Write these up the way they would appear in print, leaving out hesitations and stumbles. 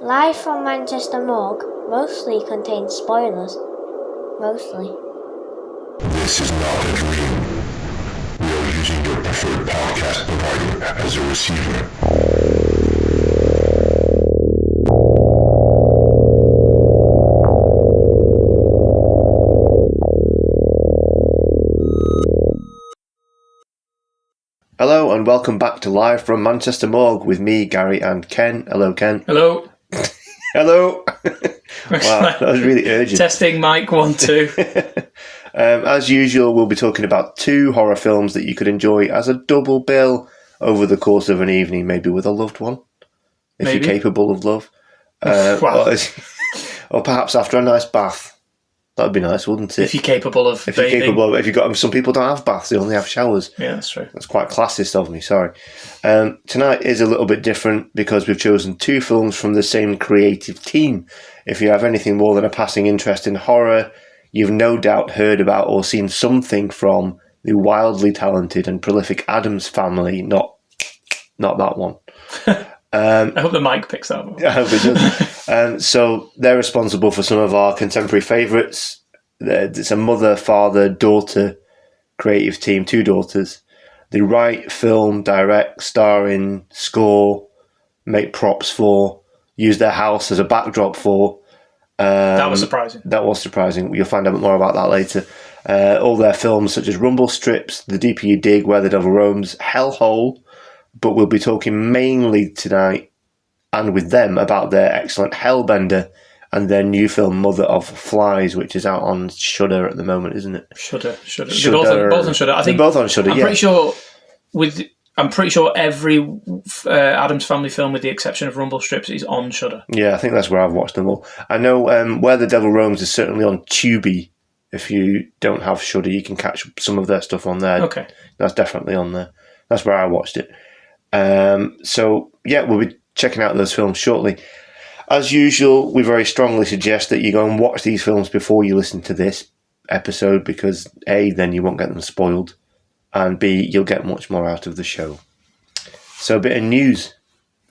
Live from Manchester Morgue mostly contains spoilers. Mostly. This is not a dream. We are using your preferred podcast provider as a receiver. Hello and welcome back to Live from Manchester Morgue with me, Gary, and Ken. Hello, Ken. Hello. Hello. Wow, that was really urgent. Testing mic 1 2. As usual, we'll be talking about 2 horror films that you could enjoy as a double bill over the course of an evening, maybe with a loved one, if Maybe. you're capable of love. Wow. Or perhaps after a nice bath. That'd be nice, wouldn't it? If you're capable of If bathing. you're capable, if you've got some people don't have baths; they only have showers. Yeah, that's true. That's quite classist of me. Sorry. Tonight is a little bit different because we've chosen 2 films from the same creative team. If you have anything more than a passing interest in horror, you've no doubt heard about or seen something from the wildly talented and prolific Addams family. Not that one. I hope the mic picks that up. I hope it does. So they're responsible for some of our contemporary favourites. It's a mother, father, daughter creative team, 2 daughters. They write, film, direct, star in, score, make props for, use their house as a backdrop for. That was surprising. That was surprising. You'll find out more about that later. All their films such as Rumblestrips, The Deeper You Dig, Where the Devil Roams, Hellhole. But we'll be talking mainly tonight and with them about their excellent Hellbender and their new film Mother of Flies, which is out on Shudder at the moment, isn't it? Shudder. They're both on Shudder. I think they're both on Shudder. I'm pretty sure every Addams Family film, with the exception of Rumblestrips, is on Shudder. Yeah, I think that's where I've watched them all. I know Where the Devil Roams is certainly on Tubi. If you don't have Shudder, you can catch some of their stuff on there. Okay, that's definitely on there. That's where I watched it. So yeah, we'll be checking out those films shortly. As usual, we very strongly suggest that you go and watch these films before you listen to this episode because A, then you won't get them spoiled, and B, you'll get much more out of the show. So a bit of news.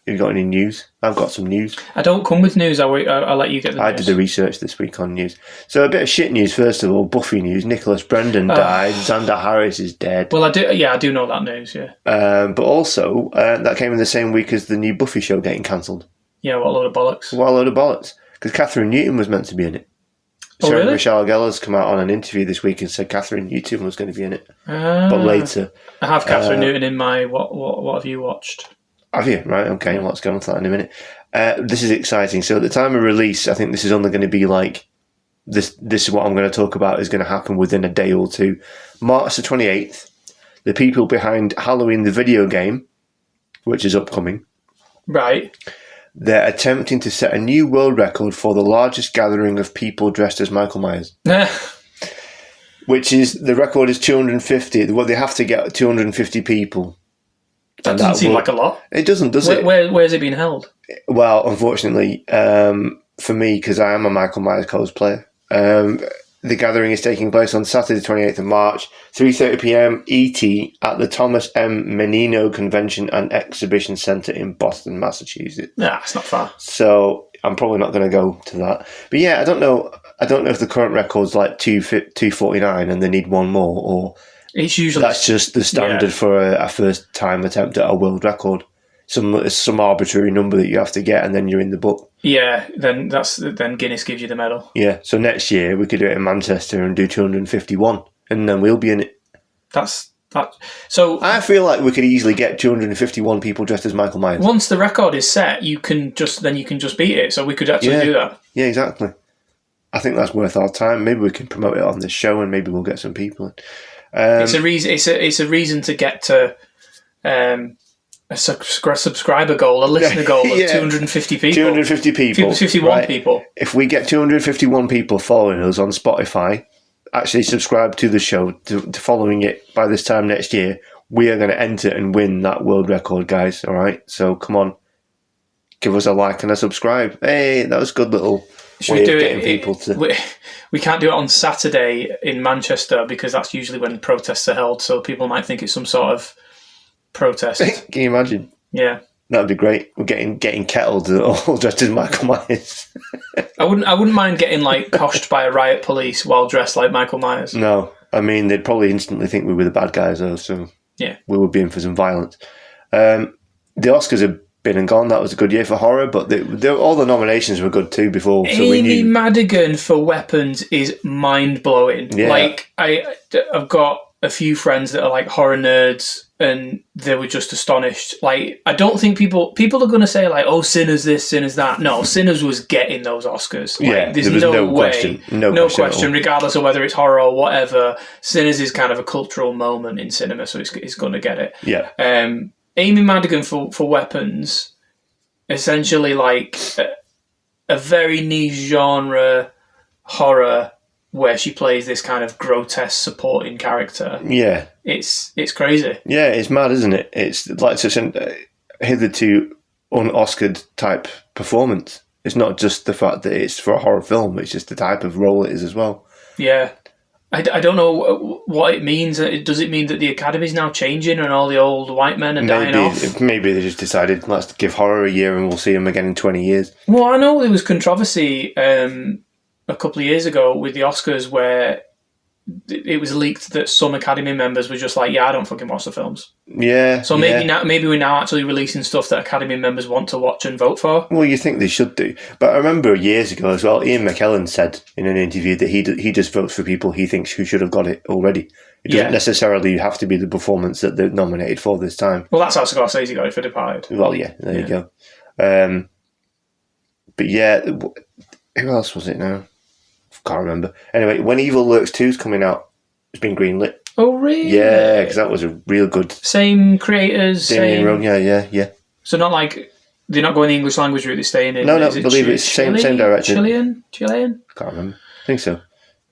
Have you got any news? I've got some news. I don't come with news. I'll let you get the news. I did the research this week on news. So a bit of shit news first of all. Buffy news. Nicholas Brendan died. Xander Harris is dead. Well, I do know that news. Yeah. But also that came in the same week as the new Buffy show getting cancelled. Yeah, what a load of bollocks. What a load of bollocks. Because Catherine Newton was meant to be in it. Oh, really? Michelle Gellar's come out on an interview this week and said Catherine Newton was going to be in it. But later. I have Catherine Newton in my what have you watched? Have you? Right, okay, let's go on to that in a minute. This is exciting. So at the time of release, I think this is only going to be like, this is what I'm going to talk about is going to happen within a day or two. March the 28th, the people behind Halloween the video game, which is upcoming. Right. They're attempting to set a new world record for the largest gathering of people dressed as Michael Myers. Which is, the record is 250. Well, they have to get 250 people. That doesn't seem like a lot. It doesn't, does it? Where's it being held? Well, unfortunately, for me, because I am a Michael Myers cosplayer, the gathering is taking place on Saturday, the 28th of March, 3:30pm ET at the Thomas M. Menino Convention and Exhibition Centre in Boston, Massachusetts. Nah, it's not far. So I'm probably not going to go to that. But yeah, I don't know if the current record's like 249 and they need one more, or it's usually that's just the standard for a first time attempt at a world record. Some arbitrary number that you have to get, and then you're in the book. Yeah, then Guinness gives you the medal. Yeah, so next year we could do it in Manchester and do 251, and then we'll be in it. So I feel like we could easily get 251 people dressed as Michael Myers. Once the record is set, you can just beat it. So we could actually do that. Yeah, exactly. I think that's worth our time. Maybe we can promote it on this show, and maybe we'll get some people in. It's a reason. It's a reason to get to a subscriber goal, a listener goal of 250 people. 250 people. 51 people. If we get 251 people following us on Spotify, actually subscribe to the show, to following it by this time next year, we are going to enter and win that world record, guys. All right? So come on. Give us a like and a subscribe. Hey, that was a good little way of getting people to... We can't do it on Saturday in Manchester because that's usually when protests are held, so people might think it's some sort of protest. Can you imagine? Yeah. That'd be great. We're getting kettled all dressed as Michael Myers. I wouldn't mind getting like coshed by a riot police while dressed like Michael Myers. No, I mean they'd probably instantly think we were the bad guys though, so Yeah. we would be in for some violence. The Oscars have been and gone. That was a good year for horror, but all the nominations were good too before. So Amy Madigan for Weapons is mind blowing. Yeah. Like I've got a few friends that are like horror nerds, and they were just astonished. Like, I don't think people are going to say like, "Oh, Sinners this, Sinners that." No, Sinners was getting those Oscars. Like, Yeah, there's there was no way, question. no question, regardless of whether it's horror or whatever. Sinners is kind of a cultural moment in cinema, so it's going to get it. Yeah. Amy Madigan for Weapons, essentially like a very niche genre horror where she plays this kind of grotesque supporting character. Yeah. It's crazy. Yeah, it's mad, isn't it? It's like such an hitherto un-Oscared type performance. It's not just the fact that it's for a horror film, it's just the type of role it is as well. Yeah. I don't know what it means. Does it mean that the Academy's now changing and all the old white men are dying off? Maybe they just decided, let's give horror a year and we'll see them again in 20 years. Well, I know there was controversy a couple of years ago with the Oscars where it was leaked that some Academy members were just like, yeah, I don't fucking watch the films. Yeah. So maybe we're now actually releasing stuff that Academy members want to watch and vote for. Well, you think they should do. But I remember years ago as well, Ian McKellen said in an interview that he just votes for people he thinks who should have got it already. It doesn't necessarily have to be the performance that they're nominated for this time. Well, that's how Scorsese got it for Departed. Well, yeah, there you go. But yeah, who else was it now? Can't remember. Anyway, When Evil Lurks 2 is coming out. It's been greenlit. Oh, really? Yeah, because that was a real good... Same creators, Yeah. So not like... They're not going the English language route, they're staying in... No, I believe it's same direction. Chilean? Can't remember. I think so.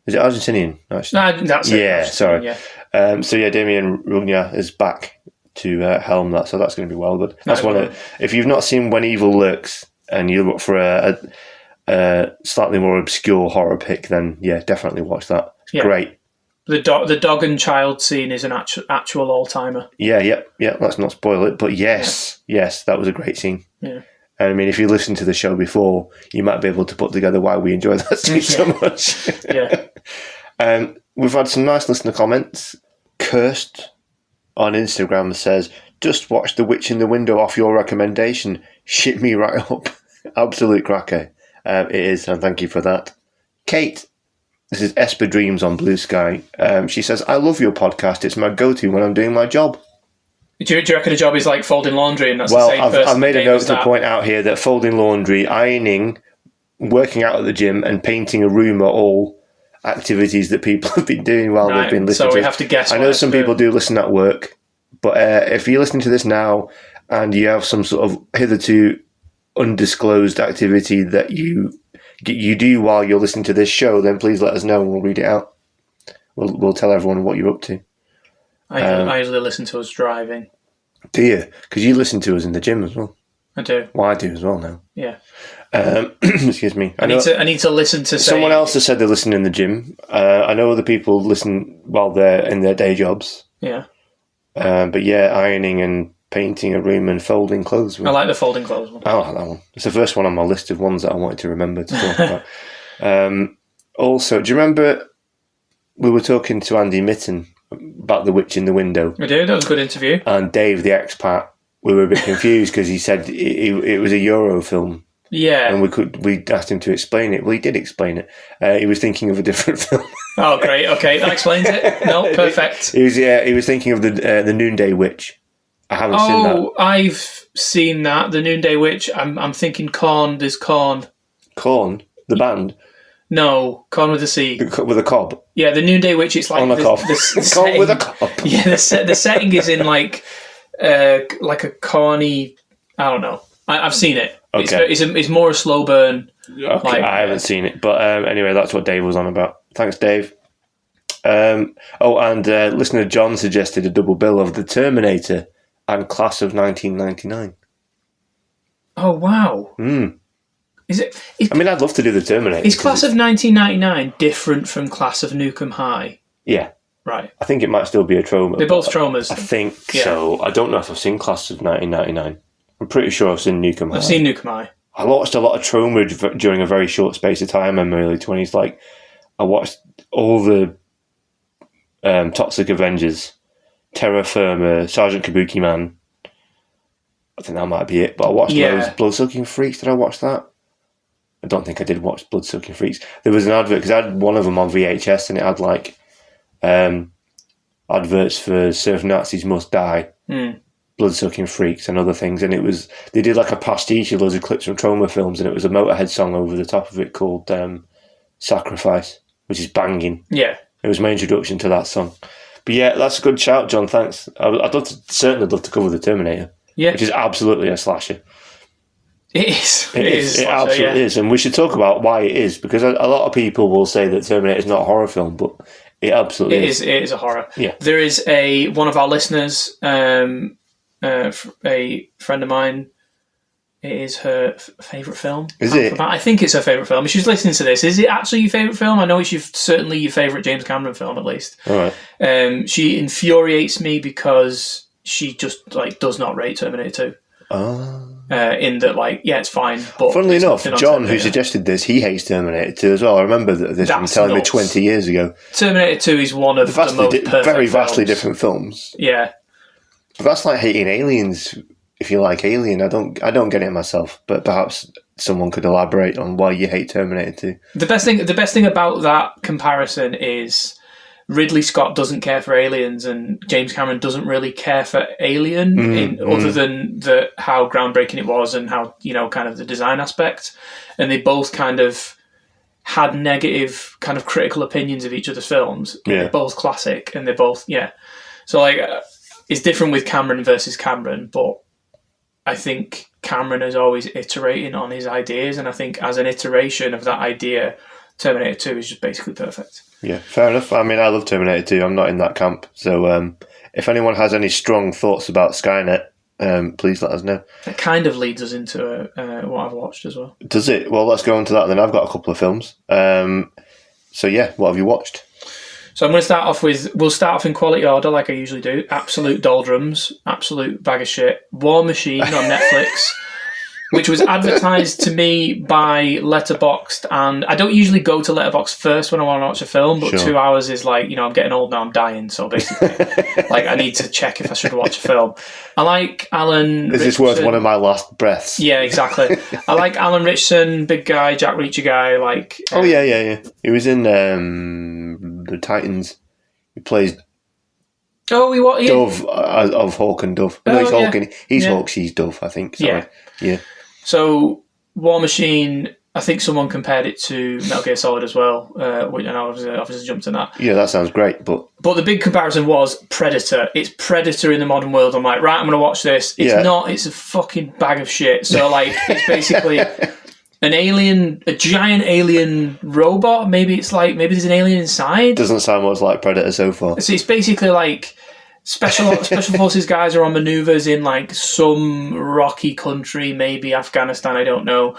Is it Argentinian, actually? No, that's it. Yeah, sorry. Yeah. So yeah, Damien Rugna is back to helm that, so that's going to be well good. That's one of... If you've not seen When Evil Lurks and you look for a slightly more obscure horror pick, then yeah, definitely watch that. It's great. The dog and child scene is an actual all-timer. Yeah. Let's not spoil it, but yes, that was a great scene. Yeah. And I mean, if you listened to the show before, you might be able to put together why we enjoy that scene so much. Yeah. We've had some nice listener comments. Cursed on Instagram says, "Just watch The Witch in the Window off your recommendation. Shit me right up." Absolute cracker. It is, and thank you for that. Kate, this is Esper Dreams on Blue Sky. She says, "I love your podcast. It's my go-to when I'm doing my job." Do you reckon a job is like folding laundry and that's the same person? I've made a note to point out here that folding laundry, ironing, working out at the gym, and painting a room are all activities that people have been doing while they've been listening. So we have to guess. I know some people do listen at work, but if you're listening to this now and you have some sort of hitherto undisclosed activity that you do while you're listening to this show, then please let us know and we'll read it out. We'll tell everyone what you're up to. I usually listen to us driving. Do you? Because you listen to us in the gym as well. I do. Well, I do as well now. Yeah. Excuse me. I need to listen to. Someone else has said they listen in the gym. I know other people listen while they're in their day jobs. Yeah. But yeah, ironing and painting a room and folding clothes. I like the folding clothes one. I like that one. It's the first one on my list of ones that I wanted to remember to talk about. Also, do you remember we were talking to Andy Mitten about The Witch in the Window? I do. That was a good interview. And Dave, the expat, we were a bit confused because he said it was a Euro film. Yeah. And we asked him to explain it. Well, he did explain it. He was thinking of a different film. Oh, great. Okay, that explains it. No, perfect. He was thinking of the Noonday Witch. I haven't seen that. Oh, I've seen that. The Noonday Witch. I'm thinking Corn. There's Corn. Corn? The band? No, Corn with a C. With a cob? Yeah, the Noonday Witch. It's like on a cob. Corn with a cob. Yeah, the setting is in like a corny. I don't know. I've seen it. Okay. It's more a slow burn. Okay, I haven't seen it, but anyway, that's what Dave was on about. Thanks, Dave. And listener John suggested a double bill of The Terminator and Class of 1999. Oh wow! Is it? I mean, I'd love to do The Terminator. Is Class of 1999 different from Class of Nukem High? Yeah. Right. I think it might still be a trauma. They're both traumas. I think so. I don't know if I've seen Class of 1999. I'm pretty sure I've seen Nukem High. I've seen Nukem High. I watched a lot of Troma during a very short space of time in my early 20s. Like, I watched all the Toxic Avengers, Terra Firma, Sergeant Kabuki Man. I think that might be it. But I watched those Blood-Sucking Freaks. Did I watch that? I don't think I did watch Blood-Sucking Freaks. There was an advert, because I had one of them on VHS, and it had, like, adverts for Surf Nazis Must Die, Blood-Sucking Freaks, and other things. And they did, like, a pastiche of loads of clips from Troma films, and it was a Motorhead song over the top of it called Sacrifice, which is banging. Yeah. It was my introduction to that song. But yeah, that's a good shout, John. Thanks. Certainly love to cover the Terminator. Yeah. Which is absolutely a slasher. It is. It absolutely is. And we should talk about why it is, because a lot of people will say that Terminator is not a horror film, but it absolutely is. It is a horror. Yeah. There is one of our listeners, a friend of mine, it is her favourite film. Is it? I think it's her favourite film. She's listening to this. Is it actually your favourite film? I know it's certainly your favourite James Cameron film, at least. All right. She infuriates me because she just does not rate Terminator 2. Oh. In that, it's fine. But funnily enough, John, who suggested this, he hates Terminator 2 as well. I remember this from telling me 20 years ago. Terminator 2 is one of the most perfect very vastly films. Different films. Yeah. But that's like hating Aliens. If you like Alien, I don't get it myself. But perhaps someone could elaborate on why you hate Terminator 2. The best thing about that comparison is Ridley Scott doesn't care for aliens, and James Cameron doesn't really care for Alien, other than how groundbreaking it was and how, kind of the design aspect. And they both kind of had negative, kind of critical opinions of each other's films. Yeah. They're both classic, and they're both, So, it's different with Cameron versus Cameron, but I think Cameron is always iterating on his ideas, and I think as an iteration of that idea, Terminator 2 is just basically perfect. Yeah, fair enough. I mean, I love Terminator 2. I'm not in that camp. So if anyone has any strong thoughts about Skynet, please let us know. It kind of leads us into what I've watched as well. Does it? Well, let's go on to that then. I've got a couple of films. So yeah, what have you watched? So I'm going to we'll start off in quality order like I usually do. Absolute doldrums, absolute bag of shit. War Machine on Netflix, which was advertised to me by Letterboxd. And I don't usually go to Letterboxd first when I want to watch a film, but 2 hours is I'm getting old now, I'm dying. So basically, I need to check if I should watch a film. I like Alan Richardson. Is this worth one of my last breaths? Yeah, exactly. I like Alan Richardson, big guy, Jack Reacher guy. Oh, yeah. He was in the Titans. He plays Dove of Hawk and Dove. No, he's Hawk. He's Hawk, she's Dove, I think. Sorry. Yeah. So, War Machine, I think someone compared it to Metal Gear Solid as well, and I obviously jumped on that. Yeah, that sounds great, but the big comparison was Predator. It's Predator in the modern world. I'm like, right, I'm going to watch this. It's not. It's a fucking bag of shit. So, it's basically a giant alien robot. Maybe there's an alien inside. Doesn't sound much like Predator so far. So it's basically special forces guys are on maneuvers in some rocky country, maybe Afghanistan, I don't know.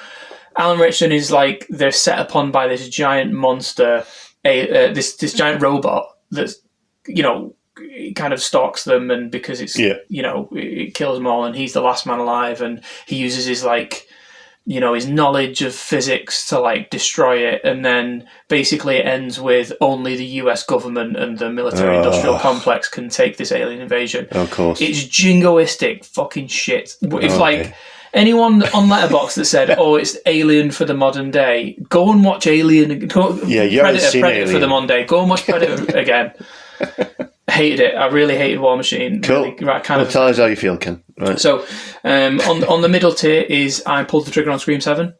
Alan Richardson is they're set upon by this giant monster, this giant robot that's it kind of stalks them, and because it's it kills them all, and he's the last man alive, and he uses his his knowledge of physics to destroy it, and then basically it ends with only the US government and the military-industrial complex can take this alien invasion. Of course. It's jingoistic fucking shit. If anyone on Letterboxd that said, it's Alien for the modern day, go and watch Alien. Predator for the modern day. Go and watch Predator again. Hated it. I really hated War Machine. Cool. Really, tell us how you feel, Ken. Right. So, on the middle tier is I pulled the trigger on Scream 7.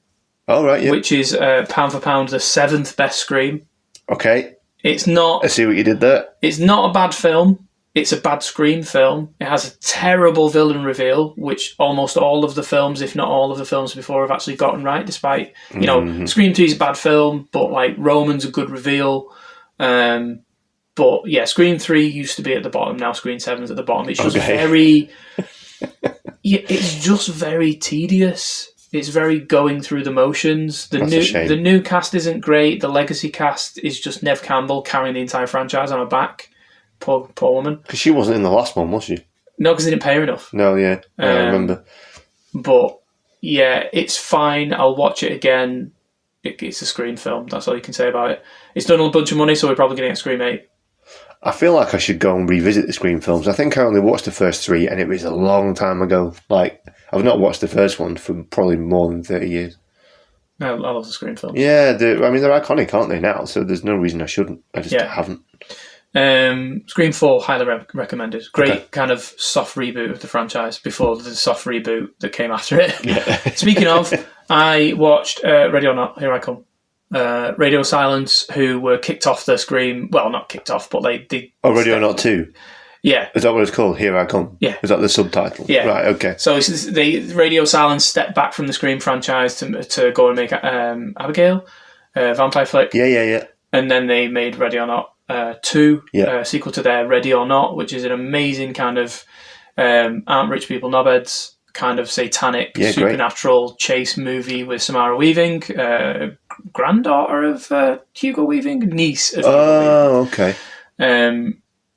Oh, right, yeah. Which is, pound for pound, the 7th best Scream. Okay. It's not... I see what you did there. It's not a bad film. It's a bad Scream film. It has a terrible villain reveal, which almost all of the films, if not all of the films before, have actually gotten right, despite... Scream 2 is a bad film, but, Roman's a good reveal. But yeah, Scream 3 used to be at the bottom. Now Scream 7's at the bottom. It's just very... it's just very tedious. It's very going through the motions. The new cast isn't great. The legacy cast is just Neve Campbell carrying the entire franchise on her back. Poor woman. Because she wasn't in the last one, was she? No, because they didn't pay her enough. No, yeah. I remember. But yeah, it's fine. I'll watch it again. It's a Scream film. That's all you can say about it. It's done a bunch of money, so we're probably going to get Scream 8. I feel like I should go and revisit the Scream films. I think I only watched the first 3, and it was a long time ago. Like, I've not watched the first one for probably more than 30 years. I love the Scream films. Yeah, they're iconic, aren't they, now? So there's no reason I shouldn't. I just haven't. Scream 4, highly recommended. Great kind of soft reboot of the franchise before the soft reboot that came after it. Yeah. Speaking of, I watched Ready or Not, Here I Come. Radio Silence, who were kicked off the Scream... Well, not kicked off, but they Ready or Not 2? Yeah. Is that what it's called? Here I Come? Yeah. Is that the subtitle? Yeah. Right, okay. So Radio Silence stepped back from the Scream franchise to go and make Abigail, vampire flick. Yeah. And then they made Ready or Not 2, sequel to their Ready or Not, which is an amazing kind of aren't rich people knobheads, kind of satanic, supernatural chase movie with Samara Weaving, granddaughter of Hugo Weaving, niece of Hugo Weaving. Okay.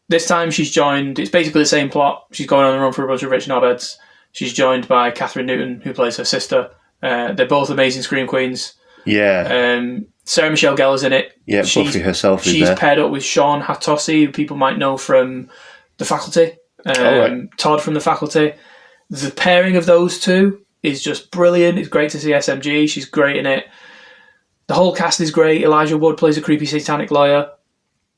This time she's joined, it's basically the same plot. She's going on the run for a bunch of rich knobheads. She's joined by Catherine Newton, who plays her sister. They're both amazing Scream queens. Yeah. Sarah Michelle Gellar's in it. Yeah, Buffy herself is there. She's paired up with Sean Hatossi, who people might know from The Faculty. Todd from The Faculty. The pairing of those two is just brilliant. It's great to see SMG. She's great in it. The whole cast is great. Elijah Wood plays a creepy satanic lawyer.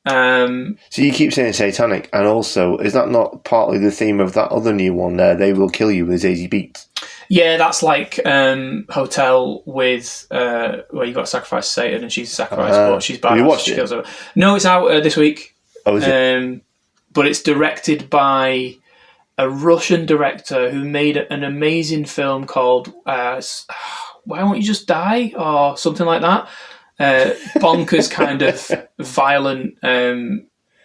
So you keep saying satanic, and also, is that not partly the theme of that other new one there, They Will Kill You with Zazie Beetz? Yeah, that's like Hotel with where you got to sacrifice Satan, and she's sacrificed, but she's bad. You watched it? No, it's out this week. Oh, is it? But it's directed by a Russian director who made an amazing film called Why Won't You Just Die? Or something like that. Bonkers kind of violent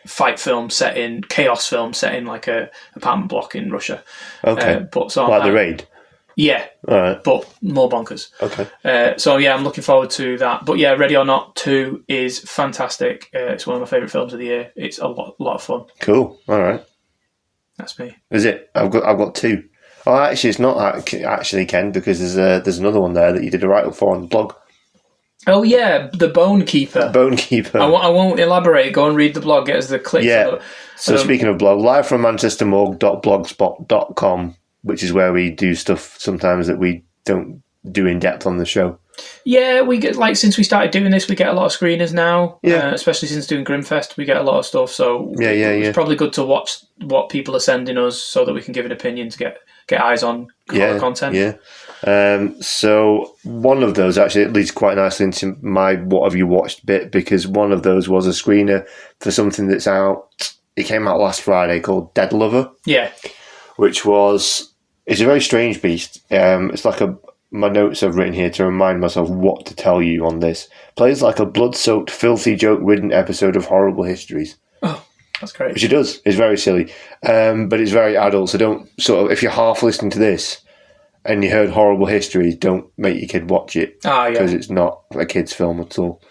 fight film chaos film set in like a apartment block in Russia. Okay. But so like The Raid? Yeah. All right. But more bonkers. Okay. So yeah, I'm looking forward to that. But yeah, Ready or Not 2 is fantastic. It's one of my favourite films of the year. It's a lot of fun. Cool. All right. That's me. Is it? I've got 2. Oh, actually, it's not actually, Ken, because there's another one there that you did a write-up for on the blog. Oh yeah, The Bone Keeper. Bone Keeper. I won't elaborate. Go and read the blog. Get us the clicks. Yeah. So speaking of blog, live from manchestermorgue.blogspot.com, which is where we do stuff sometimes that we don't do in depth on the show. Yeah, we get since we started doing this, we get a lot of screeners now. Yeah. Especially since doing Grimfest, we get a lot of stuff. So it's probably good to watch what people are sending us so that we can give an opinion to get eyes on horror content. Yeah. So one of those actually it leads quite nicely into my what have you watched bit, because one of those was a screener for something that's out. It came out last Friday called Dead Lover. Yeah. Which it's a very strange beast. It's like my notes I've written here to remind myself what to tell you on this. Plays like a blood-soaked, filthy, joke-ridden episode of Horrible Histories. Oh, that's great. Which it does. It's very silly. But it's very adult, so don't if you're half listening to this and you heard Horrible Histories, don't make your kid watch it. Because it's not a kid's film at all.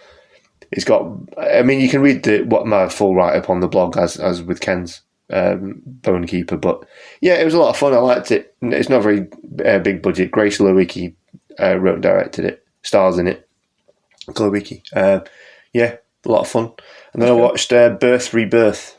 It's got... I mean, you can read my full write-up on the blog as with Ken's Bone Keeper, but yeah, it was a lot of fun. I liked it. It's not very big budget. Grace Lewicki wrote and directed it. Stars in it. Lewicki. Yeah, a lot of fun. And then I watched Birth Rebirth.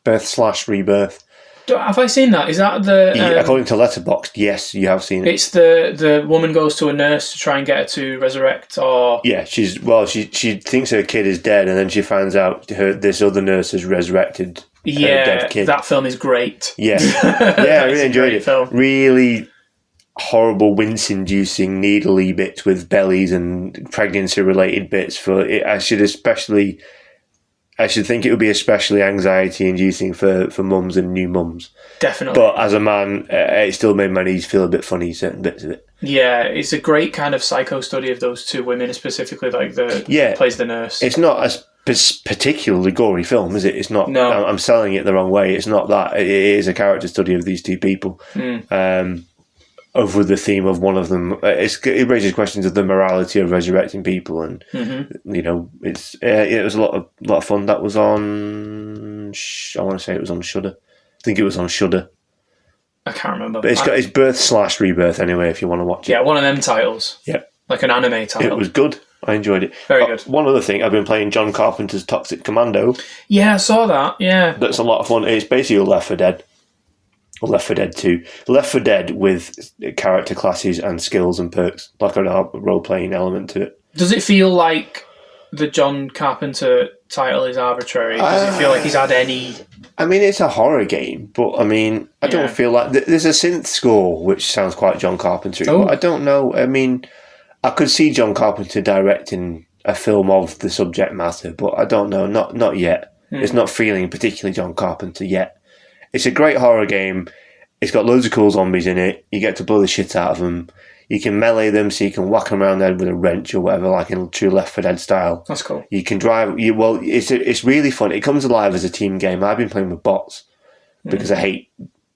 Birth/Rebirth. Have I seen that? Is that the... according to Letterboxd, yes, you have seen it. It's the woman goes to a nurse to try and get her to resurrect, or... Yeah, she thinks her kid is dead, and then she finds out this other nurse has resurrected her dead kid. That film is great. Yeah. Yeah, I really enjoyed it. Film. Really horrible, wince-inducing, needly bits with bellies and pregnancy-related bits. I should think it would be especially anxiety-inducing for mums and new mums. Definitely. But as a man, it still made my knees feel a bit funny, certain bits of it. Yeah, it's a great kind of psycho study of those two women, specifically plays the nurse. It's not a particularly gory film, is it? It's not. No. I'm selling it the wrong way. It's not that. It is a character study of these two people. Over the theme of one of them, it raises questions of the morality of resurrecting people, and it was a lot of fun. That was on. I want to say it was on Shudder. I think it was on Shudder. I can't remember. But it's birth/rebirth anyway, if you want to watch it. Yeah, one of them titles. Yeah. Like an anime title. It was good. I enjoyed it. Very good. One other thing, I've been playing John Carpenter's Toxic Commando. Yeah, I saw that, yeah. That's a lot of fun. It's basically Left 4 Dead. Or Left 4 Dead 2. Left 4 Dead with character classes and skills and perks. Like a role-playing element to it. Does it feel like the John Carpenter title is arbitrary? Does it feel like he's had any... I mean, it's a horror game, but I mean, I don't feel like... There's a synth score, which sounds quite John Carpenter, but I don't know. I mean, I could see John Carpenter directing a film of the subject matter, but I don't know. Not yet. It's not feeling particularly John Carpenter yet. It's a great horror game. It's got loads of cool zombies in it. You get to blow the shit out of them. You can melee them, so you can whack them around the head with a wrench or whatever, like in true Left 4 Dead style. That's cool. You can drive. It's really fun. It comes alive as a team game. I've been playing with bots because I hate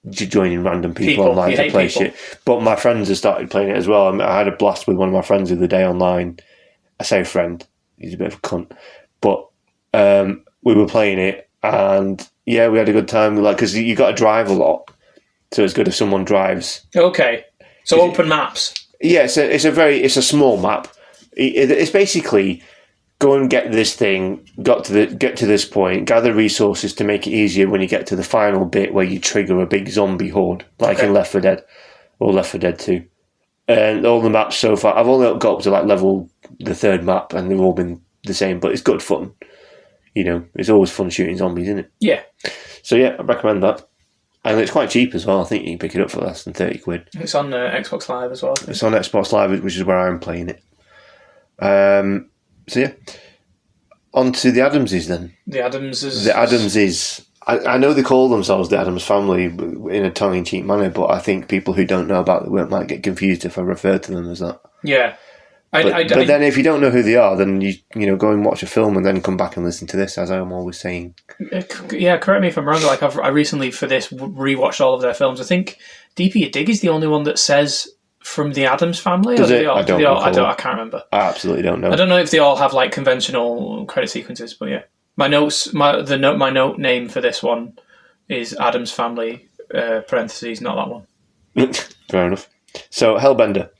joining random people online to play shit. But my friends have started playing it as well. I had a blast with one of my friends the other day online. I say friend. He's a bit of a cunt. But we were playing it, and yeah, we had a good time. Because you got to drive a lot, so it's good if someone drives. Okay, so open maps. Yeah, it's a small map. It's basically go and get this thing, get to this point, gather resources to make it easier when you get to the final bit where you trigger a big zombie horde, like in Left 4 Dead or Left 4 Dead 2. And all the maps so far, I've only got up to level the 3rd map, and they've all been the same, but it's good fun. You know, it's always fun shooting zombies, isn't it? Yeah. So yeah, I recommend that. And it's quite cheap as well. I think you can pick it up for less than 30 quid. It's on Xbox Live as well. It's on Xbox Live, which is where I'm playing it. So yeah. On to the Adamses then. The Adamses. The Adamses. I know they call themselves the Addams Family in a tongue-in-cheek manner, but I think people who don't know about it might get confused if I refer to them as that. Yeah. But then if you don't know who they are, then you go and watch a film and then come back and listen to this, as I'm always saying. Yeah, correct me if I'm wrong. Like I recently for this rewatched all of their films. I think DP Your Dig is the only one that says from the Addams Family. Does it? I can't remember. I absolutely don't know. I don't know if they all have like conventional credit sequences, but yeah. My note name for this one is Addams Family parentheses, not that one. Fair enough. So Hellbender.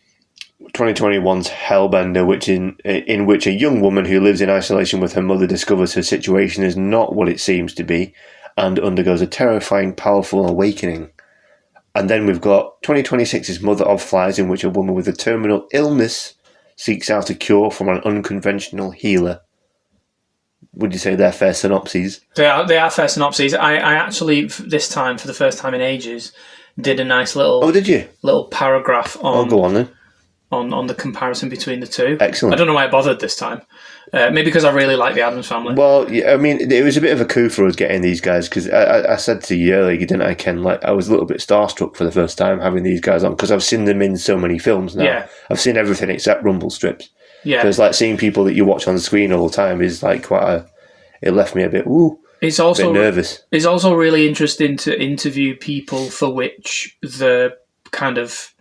2021's Hellbender, in which a young woman who lives in isolation with her mother discovers her situation is not what it seems to be and undergoes a terrifying, powerful awakening. And then we've got 2026's Mother of Flies, in which a woman with a terminal illness seeks out a cure from an unconventional healer. Would you say they're fair synopses? They are fair synopses. I actually, this time, for the first time in ages, did a nice little... Oh, did you? Little paragraph on... Oh, go on then. On the comparison between the two. Excellent. I don't know why I bothered this time. Maybe because I really like the Addams Family. Well, yeah, I mean, it was a bit of a coup for us getting these guys, because I said to you earlier, didn't I, Ken? I was a little bit starstruck for the first time having these guys on, because I've seen them in so many films now. Yeah. I've seen everything except Rumblestrips. Yeah. So it's like seeing people that you watch on the screen all the time is like it left me a bit, it's also a bit nervous. It's also really interesting to interview people for which the kind of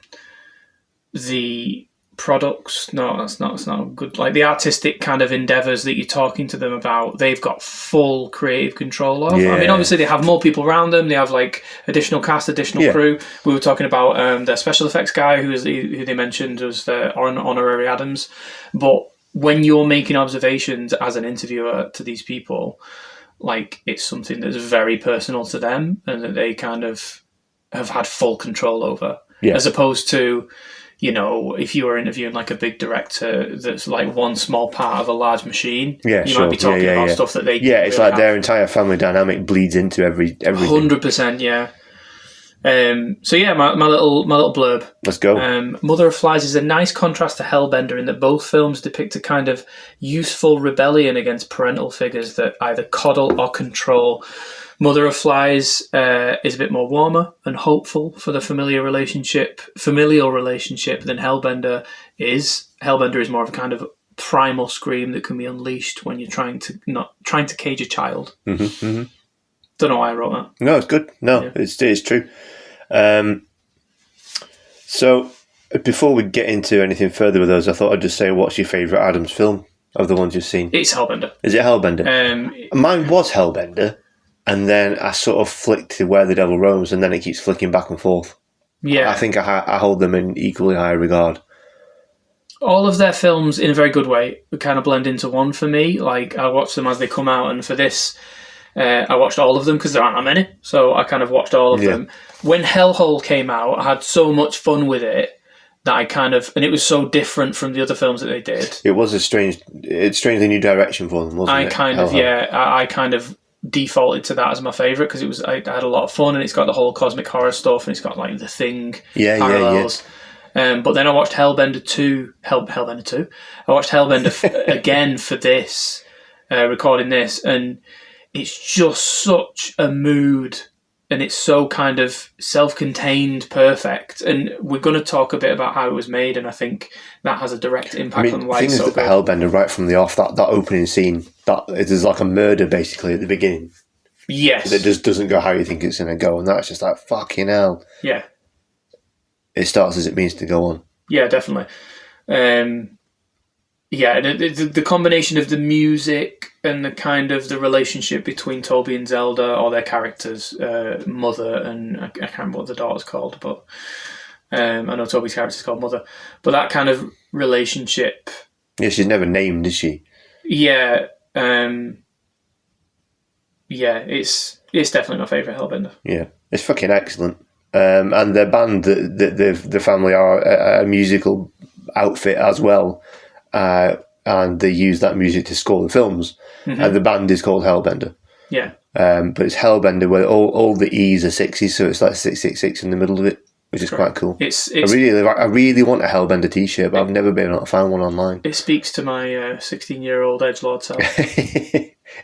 the products, no, that's not good. Like the artistic kind of endeavours that you're talking to them about, they've got full creative control of. Yeah. I mean, obviously they have more people around them. They have like additional cast, additional crew. We were talking about the special effects guy who they mentioned was the honorary Adams. But when you're making observations as an interviewer to these people, like it's something that's very personal to them and that they kind of have had full control over, as opposed to, if you were interviewing like a big director that's like one small part of a large machine, you might be talking about stuff that they it's really like their entire family dynamic bleeds into everything. 100%, yeah. So yeah, my little blurb. Let's go. Mother of Flies is a nice contrast to Hellbender in that both films depict a kind of useful rebellion against parental figures that either coddle or control. Mother of Flies is a bit more warmer and hopeful for the familial relationship than Hellbender is. Hellbender is more of a kind of primal scream that can be unleashed when you're trying to cage a child. Mm-hmm, mm-hmm. Don't know why I wrote that. No, it's good. No, it's true. So before we get into anything further with those, I thought I'd just say, what's your favourite Addams film of the ones you've seen? It's Hellbender. Is it Hellbender? Mine was Hellbender. and then I sort of flick to Where the Devil Roams, and then it keeps flicking back and forth. Yeah. I think I hold them in equally high regard. All of their films, in a very good way, kind of blend into one for me. Like, I watch them as they come out, and for this, I watched all of them because there aren't that many. So I kind of watched all of them. When Hellhole came out, I had so much fun with it that I kind of... And it was so different from the other films that they did. It was a strangely new direction for them, wasn't it? I kind of defaulted to that as my favourite because I had a lot of fun, and it's got the whole cosmic horror stuff, and it's got, like, The Thing parallels. But then I watched Hellbender 2. Hellbender 2. I watched Hellbender again for this, recording this, and it's just such a mood, and it's so kind of self-contained, perfect. And we're going to talk a bit about how it was made, and I think that has a direct impact on why it's so good. Hellbender, right from the off, that opening scene, that it is like a murder basically at the beginning. Yes. It just doesn't go how you think it's going to go, and that's just like, fucking hell. Yeah. It starts as it means to go on. Yeah, definitely. The combination of the music and the kind of the relationship between Toby and Zelda, or their characters, Mother, and I can't remember what the daughter's called, but I know Toby's character's called Mother. But that kind of relationship... Yeah, she's never named, is she? Yeah. It's definitely my favourite Hellbender. Yeah, it's fucking excellent. And their band, the family are a musical outfit as well, and they use that music to score the films. Mm-hmm. And the band is called Hellbender. Yeah. But it's Hellbender where all the E's are 60s, so it's like 666 in the middle of it, which is quite cool. I really want a Hellbender t-shirt, but I've never been able to find one online. It speaks to my 16-year-old edgelord self.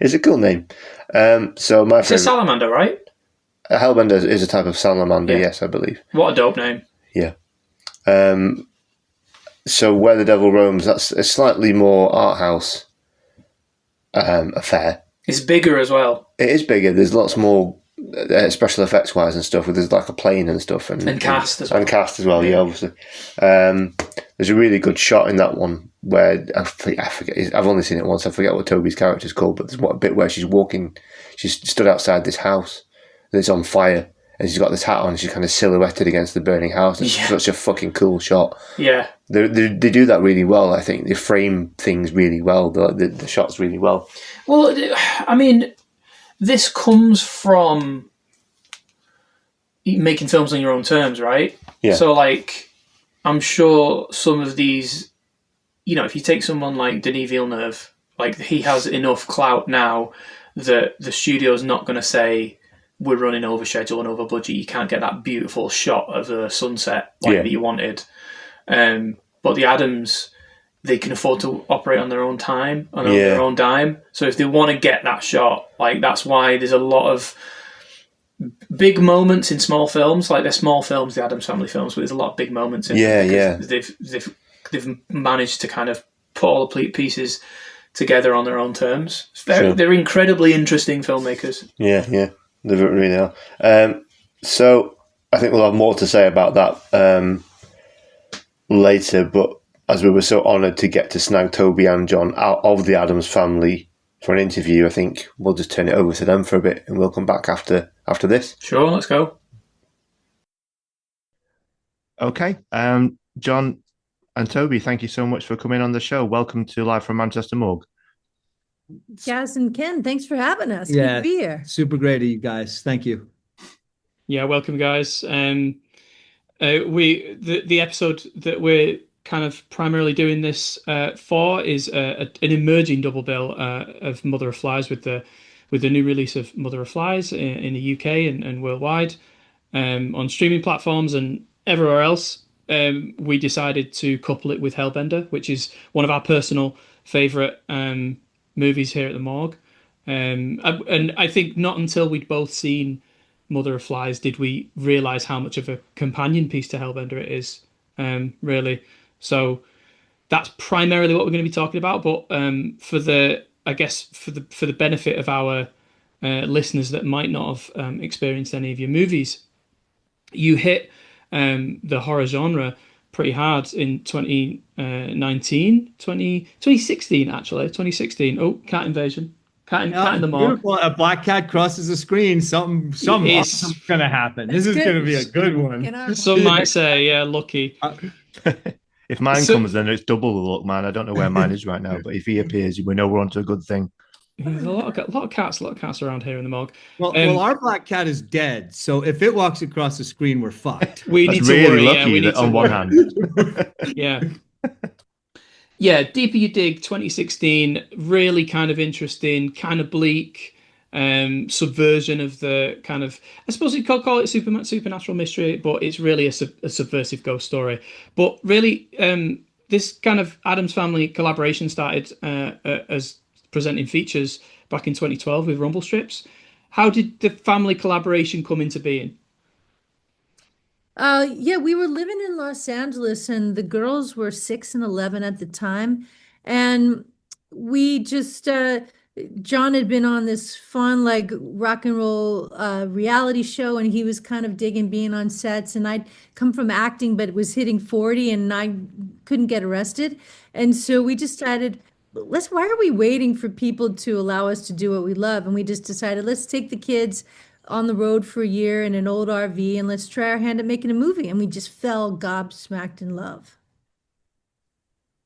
It's a cool name. So my it's a salamander, right? A Hellbender is a type of salamander, yes, I believe. What a dope name. Yeah. So Where the Devil Roams, that's a slightly more art house affair. It's bigger as well. It is bigger. There's lots more special effects wise and stuff. There's like a plane and stuff. And cast as well. And cast as well, yeah, obviously. There's a really good shot in that one where, I forget, I've only seen it once, I forget what Toby's character's called, but there's a bit where she's stood outside this house, and it's on fire, and she's got this hat on, and she's kind of silhouetted against the burning house. It's such a fucking cool shot. Yeah. They do that really well, I think. They frame things really well, the shots really well. Well, I mean, this comes from making films on your own terms, right? Yeah. So, like, I'm sure some of these, if you take someone like Denis Villeneuve, like, he has enough clout now that the studio's not going to say, we're running over schedule and over budget, you can't get that beautiful shot of the sunset that you wanted. But the Adams, they can afford to operate on their own time, on their own dime. So if they want to get that shot, like, that's why there's a lot of big moments in small films. Like, they're small films, the Adams Family films, but there's a lot of big moments in them. They've managed to kind of put all the pieces together on their own terms. They're incredibly interesting filmmakers. Yeah. They really are. So I think we'll have more to say about that later, but as we were so honoured to get to snag Toby and John out of the Addams Family for an interview, I think we'll just turn it over to them for a bit, and we'll come back after this. Sure, let's go. Okay. John and Toby, thank you so much for coming on the show. Welcome to Live from Manchester Morgue. Jazz and Ken, thanks for having us. Yeah, good to be here. Super great of you guys. Thank you. Yeah, welcome, guys. The episode that we're kind of primarily doing this for is an emerging double bill of Mother of Flies with the new release of Mother of Flies in the UK and worldwide on streaming platforms and everywhere else. We decided to couple it with Hellbender, which is one of our personal favourite movies here at the Morgue. And I think not until we'd both seen Mother of Flies did we realise how much of a companion piece to Hellbender it is, really. So that's primarily what we're going to be talking about. But for the benefit of our listeners that might not have experienced any of your movies, you hit the horror genre pretty hard in 2016 actually. 2016. Oh, cat invasion. patting the mark. Beautiful. A black cat crosses the screen. Something It's- awesome's gonna happen. This is Good. gonna be a good one. In our- Some might say, yeah, lucky. If mine So- comes, then it's double the luck, man. I don't know where mine is right now, but if he appears, we know we're onto a good thing. There's a lot of cats around here in the morgue. Well, our black cat is dead. So if it walks across the screen, we're fucked. We That's need to really worry. Yeah, lucky we need that to on one worry. hand. Yeah. Yeah, Deeper You Dig 2016, really kind of interesting, kind of bleak, subversion of the kind of, I suppose you could call it supernatural mystery, but it's really a subversive ghost story. But really, this kind of Addams Family collaboration started as presenting features back in 2012 with Rumblestrips. How did the family collaboration come into being? Yeah, we were living in Los Angeles and the girls were 6 and 11 at the time. And we just, John had been on this fun, like rock and roll reality show, and he was kind of digging being on sets. And I'd come from acting, but was hitting 40 and I couldn't get arrested. And so we decided, why are we waiting for people to allow us to do what we love? And we just decided, let's take the kids on the road for a year in an old RV and let's try our hand at making a movie. And we just fell gobsmacked in love.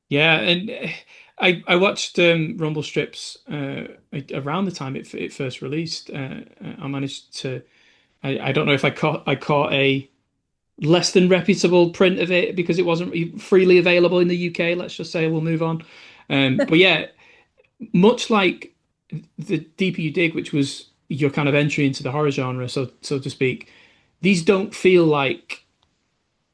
Yeah, and I watched Rumblestrips around the time it first released. I managed to, I don't know if I caught a less than reputable print of it because it wasn't freely available in the UK. Let's just say we'll move on. But yeah, much like the Deeper You Dig, which was your kind of entry into the horror genre, so to speak, these don't feel like,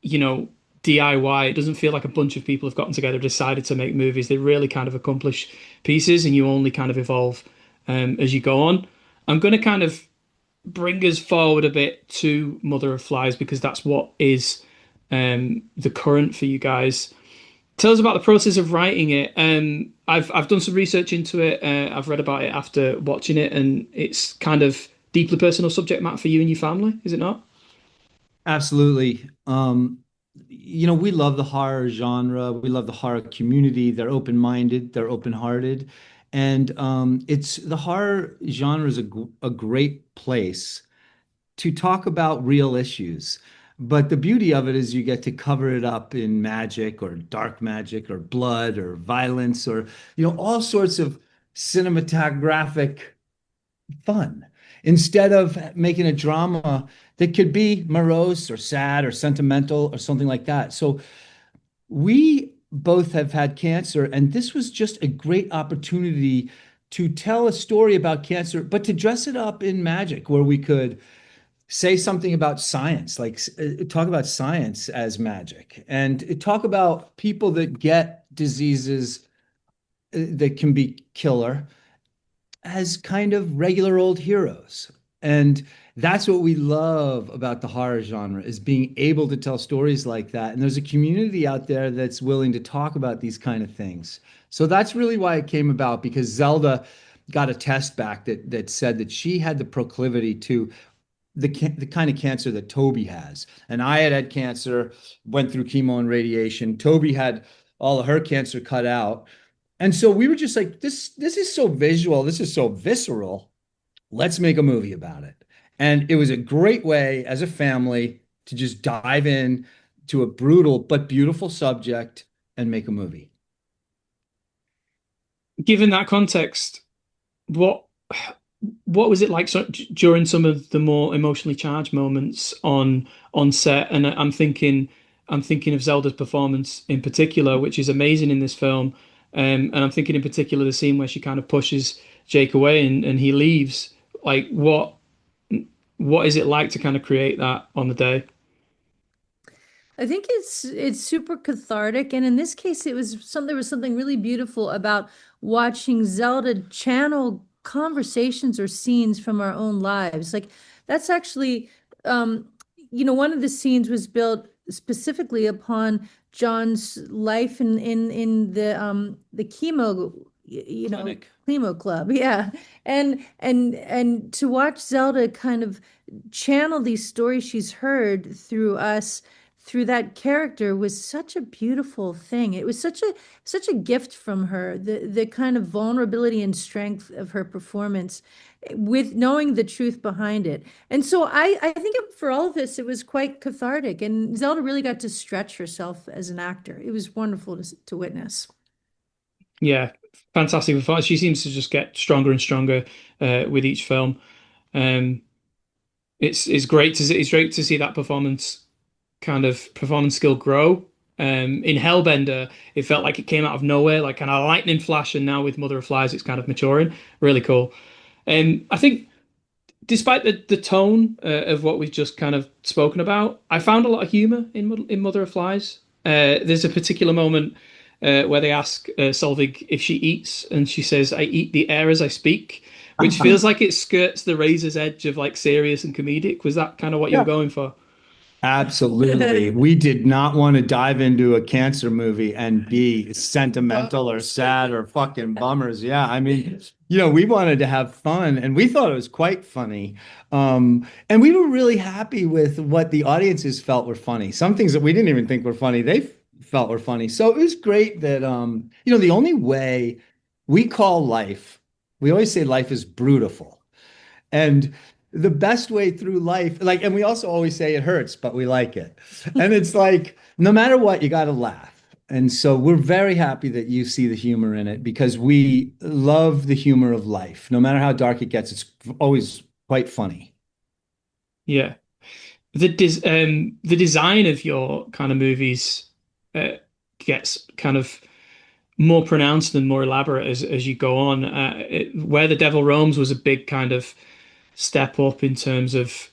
DIY. It doesn't feel like a bunch of people have gotten together, decided to make movies. They really kind of accomplish pieces, and you only kind of evolve as you go on. I'm going to kind of bring us forward a bit to Mother of Flies because that's what is the current for you guys. Tell us about the process of writing it. I've done some research into it. I've read about it after watching it, and it's kind of deeply personal subject matter for you and your family, is it not? Absolutely. We love the horror genre. We love the horror community. They're open-minded, they're open-hearted. And it's the horror genre is a great place to talk about real issues. But the beauty of it is you get to cover it up in magic or dark magic or blood or violence or, all sorts of cinematographic fun instead of making a drama that could be morose or sad or sentimental or something like that. So we both have had cancer, and this was just a great opportunity to tell a story about cancer, but to dress it up in magic where we could say something about science, like talk about science as magic, and talk about people that get diseases that can be killer as kind of regular old heroes. And that's what we love about the horror genre is being able to tell stories like that. And there's a community out there that's willing to talk about these kind of things. So that's really why it came about, because Zelda got a test back that said that she had the proclivity to the kind of cancer that Toby has. And I had cancer, went through chemo and radiation. Toby had all of her cancer cut out. And so we were just like, this is so visual. This is so visceral. Let's make a movie about it. And it was a great way as a family to just dive in to a brutal but beautiful subject and make a movie. Given that context, what was it like during some of the more emotionally charged moments on set? And I'm thinking of Zelda's performance in particular, which is amazing in this film. And I'm thinking in particular the scene where she kind of pushes Jake away and he leaves. Like what is it like to kind of create that on the day? I think it's super cathartic, and in this case, there was something really beautiful about watching Zelda channel conversations or scenes from our own lives. Like that's actually, one of the scenes was built specifically upon John's life in the chemo, Clinic. chemo club, yeah, and to watch Zelda kind of channel these stories she's heard through us through that character was such a beautiful thing. It was such a gift from her, the kind of vulnerability and strength of her performance with knowing the truth behind it. And so I think for all of us, it was quite cathartic. And Zelda really got to stretch herself as an actor. It was wonderful to witness. Yeah, fantastic performance. She seems to just get stronger and stronger with each film. Um, it's great to see, it's great to see that performance skill grow. In Hellbender, it felt like it came out of nowhere, like kind of lightning flash, and now with Mother of Flies, it's kind of maturing. Really cool. I think despite the tone of what we've just kind of spoken about, I found a lot of humor in Mother of Flies. There's a particular moment where they ask Solvig if she eats, and she says, "I eat the air as I speak," which feels like it skirts the razor's edge of like serious and comedic. Was that kind of what you were going for? Absolutely. We did not want to dive into a cancer movie and be sentimental or sad or fucking bummers. Yeah. I mean, we wanted to have fun and we thought it was quite funny. And we were really happy with what the audiences felt were funny. Some things that we didn't even think were funny, they felt were funny. So it was great that, the only way we call life, we always say life is brutal. And the best way through life, like, and we also always say it hurts, but we like it. And it's like, no matter what, you got to laugh. And so we're very happy that you see the humor in it because we love the humor of life. No matter how dark it gets, it's always quite funny. Yeah. The design of your kind of movies gets kind of more pronounced and more elaborate as you go on. Where the Devil Roams was a big kind of step up in terms of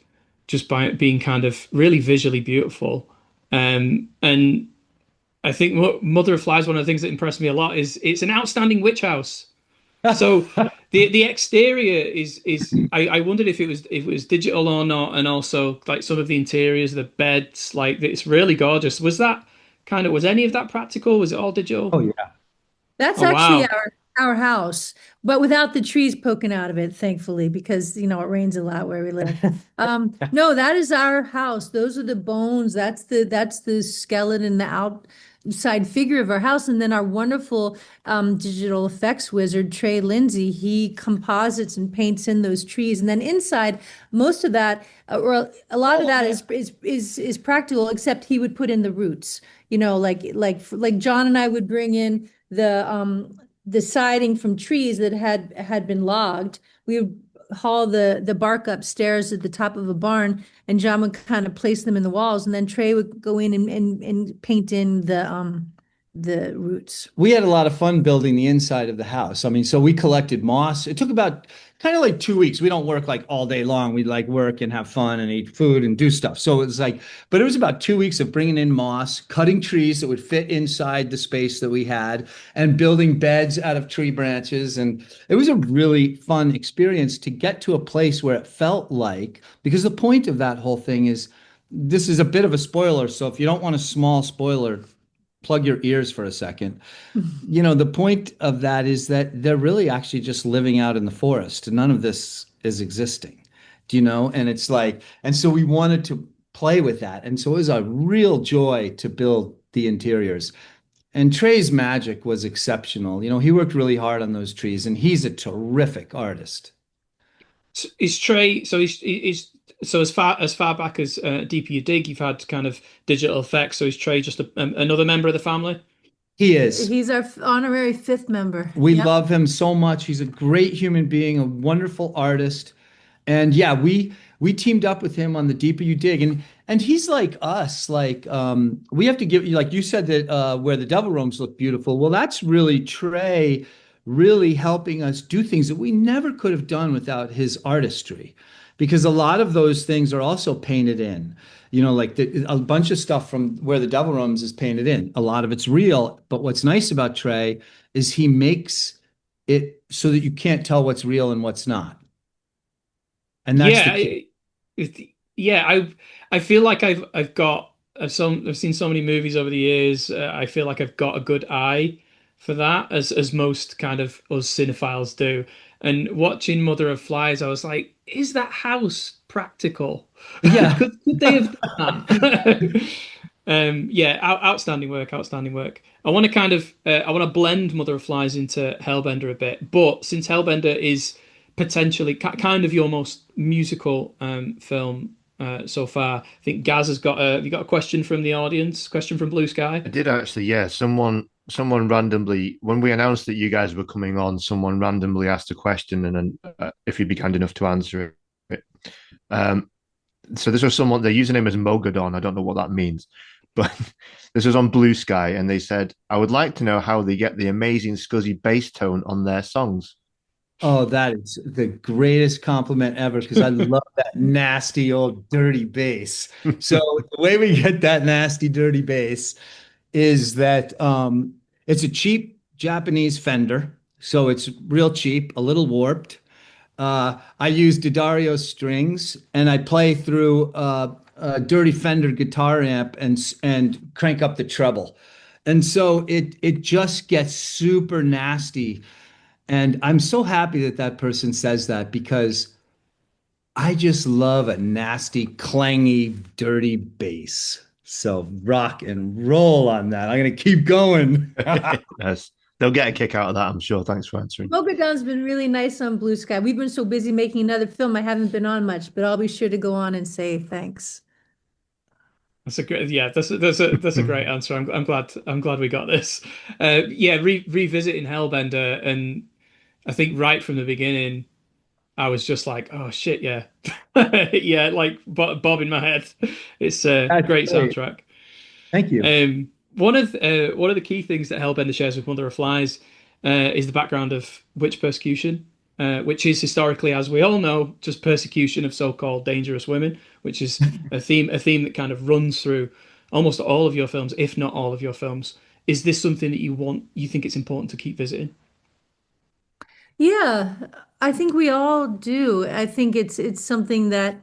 just by being kind of really visually beautiful. And I think Mother of Flies, one of the things that impressed me a lot is it's an outstanding witch house. So the exterior is I wondered if it was digital or not, and also like some of the interiors, the beds, like it's really gorgeous. Was any of that practical? Was it all digital? Oh, yeah. That's Oh actually wow. our house, but without the trees poking out of it, thankfully, because it rains a lot where we live. No, that is our house. Those are the bones. That's the skeleton, the outside figure of our house. And then our wonderful digital effects wizard, Trey Lindsay, he composites and paints in those trees. And then inside, most of that, or a lot of that is practical, except he would put in the roots. Like John and I would bring in the siding from trees that had been logged. We would haul the bark upstairs at the top of a barn, and John would kind of place them in the walls, and then Trey would go in and paint in the roots. We had a lot of fun building the inside of the house. I mean, so we collected moss. It took about kind of like 2 weeks. We don't work like all day long. We like work and have fun and eat food and do stuff. So it was like, but it was about 2 weeks of bringing in moss, cutting trees that would fit inside the space that we had, and building beds out of tree branches. And it was a really fun experience to get to a place where it felt like, because the point of that whole thing is, this is a bit of a spoiler. So if you don't want a small spoiler, plug your ears for a second. The point of that is that they're really actually just living out in the forest. None of this is existing, And it's like, and so we wanted to play with that. And so it was a real joy to build the interiors. And Trey's magic was exceptional. He worked really hard on those trees, and he's a terrific artist. Is Trey, so as far back as Deeper You Dig, you've had kind of digital effects. So is Trey just another member of the family? He is. He's our honorary fifth member. We Yep. love him so much. He's a great human being, a wonderful artist. And yeah, we teamed up with him on The Deeper You Dig. And he's like us. Like we have to give you, like you said, that where the Devil Roams look beautiful. Well, that's really Trey really helping us do things that we never could have done without his artistry, because a lot of those things are also painted in, like a bunch of stuff from where the Devil Roams is painted in. A lot of it's real, but what's nice about Trey is he makes it so that you can't tell what's real and what's not. And that's Yeah, the key. I feel like I've seen so many movies over the years. I feel like I've got a good eye for that, as most kind of us cinephiles do. And watching Mother of Flies, I was like, is that house practical? Yeah. Could they have done that? Yeah, outstanding work, outstanding work. I want to kind of I want to blend Mother of Flies into Hellbender a bit, but since Hellbender is potentially kind of your most musical film so far, I think Gaz has got a. Have you got a question from the audience? Question from Blue Sky? I did actually, yeah. Someone randomly, when we announced that you guys were coming on, someone randomly asked a question, and then if you'd be kind enough to answer it. Um, so this was someone. Their username is Mogadon. I don't know what that means, but this was on Blue Sky, and they said, "I would like to know how they get the amazing scuzzy bass tone on their songs." Oh, that is the greatest compliment ever because I love that nasty old dirty bass. So the way we get that nasty dirty bass is that it's a cheap Japanese Fender, so it's real cheap, a little warped. I use D'Addario strings, and I play through a dirty Fender guitar amp and crank up the treble, and so it just gets super nasty. And I'm so happy that that person says that because I just love a nasty, clangy, dirty bass. So rock and roll on that. I'm gonna keep going. Yes, they'll get a kick out of that, I'm sure. Thanks for answering. Mogadon's been really nice on Blue Sky. We've been so busy making another film, I haven't been on much, but I'll be sure to go on and say thanks. That's a great, yeah. That's a great answer. I'm glad we got this. Yeah, revisiting Hellbender, and I think right from the beginning, I was just like, oh shit, yeah, yeah, like bob in my head. It's a That's great great. soundtrack. Thank you. One of the key things that Hellbender shares with Mother of Flies is the background of witch persecution, which is historically, as we all know, just persecution of so-called dangerous women, which is a theme that kind of runs through almost all of your films, if not all of your films. Is this something that you think it's important to keep visiting? Yeah, I think we all do. I think it's something that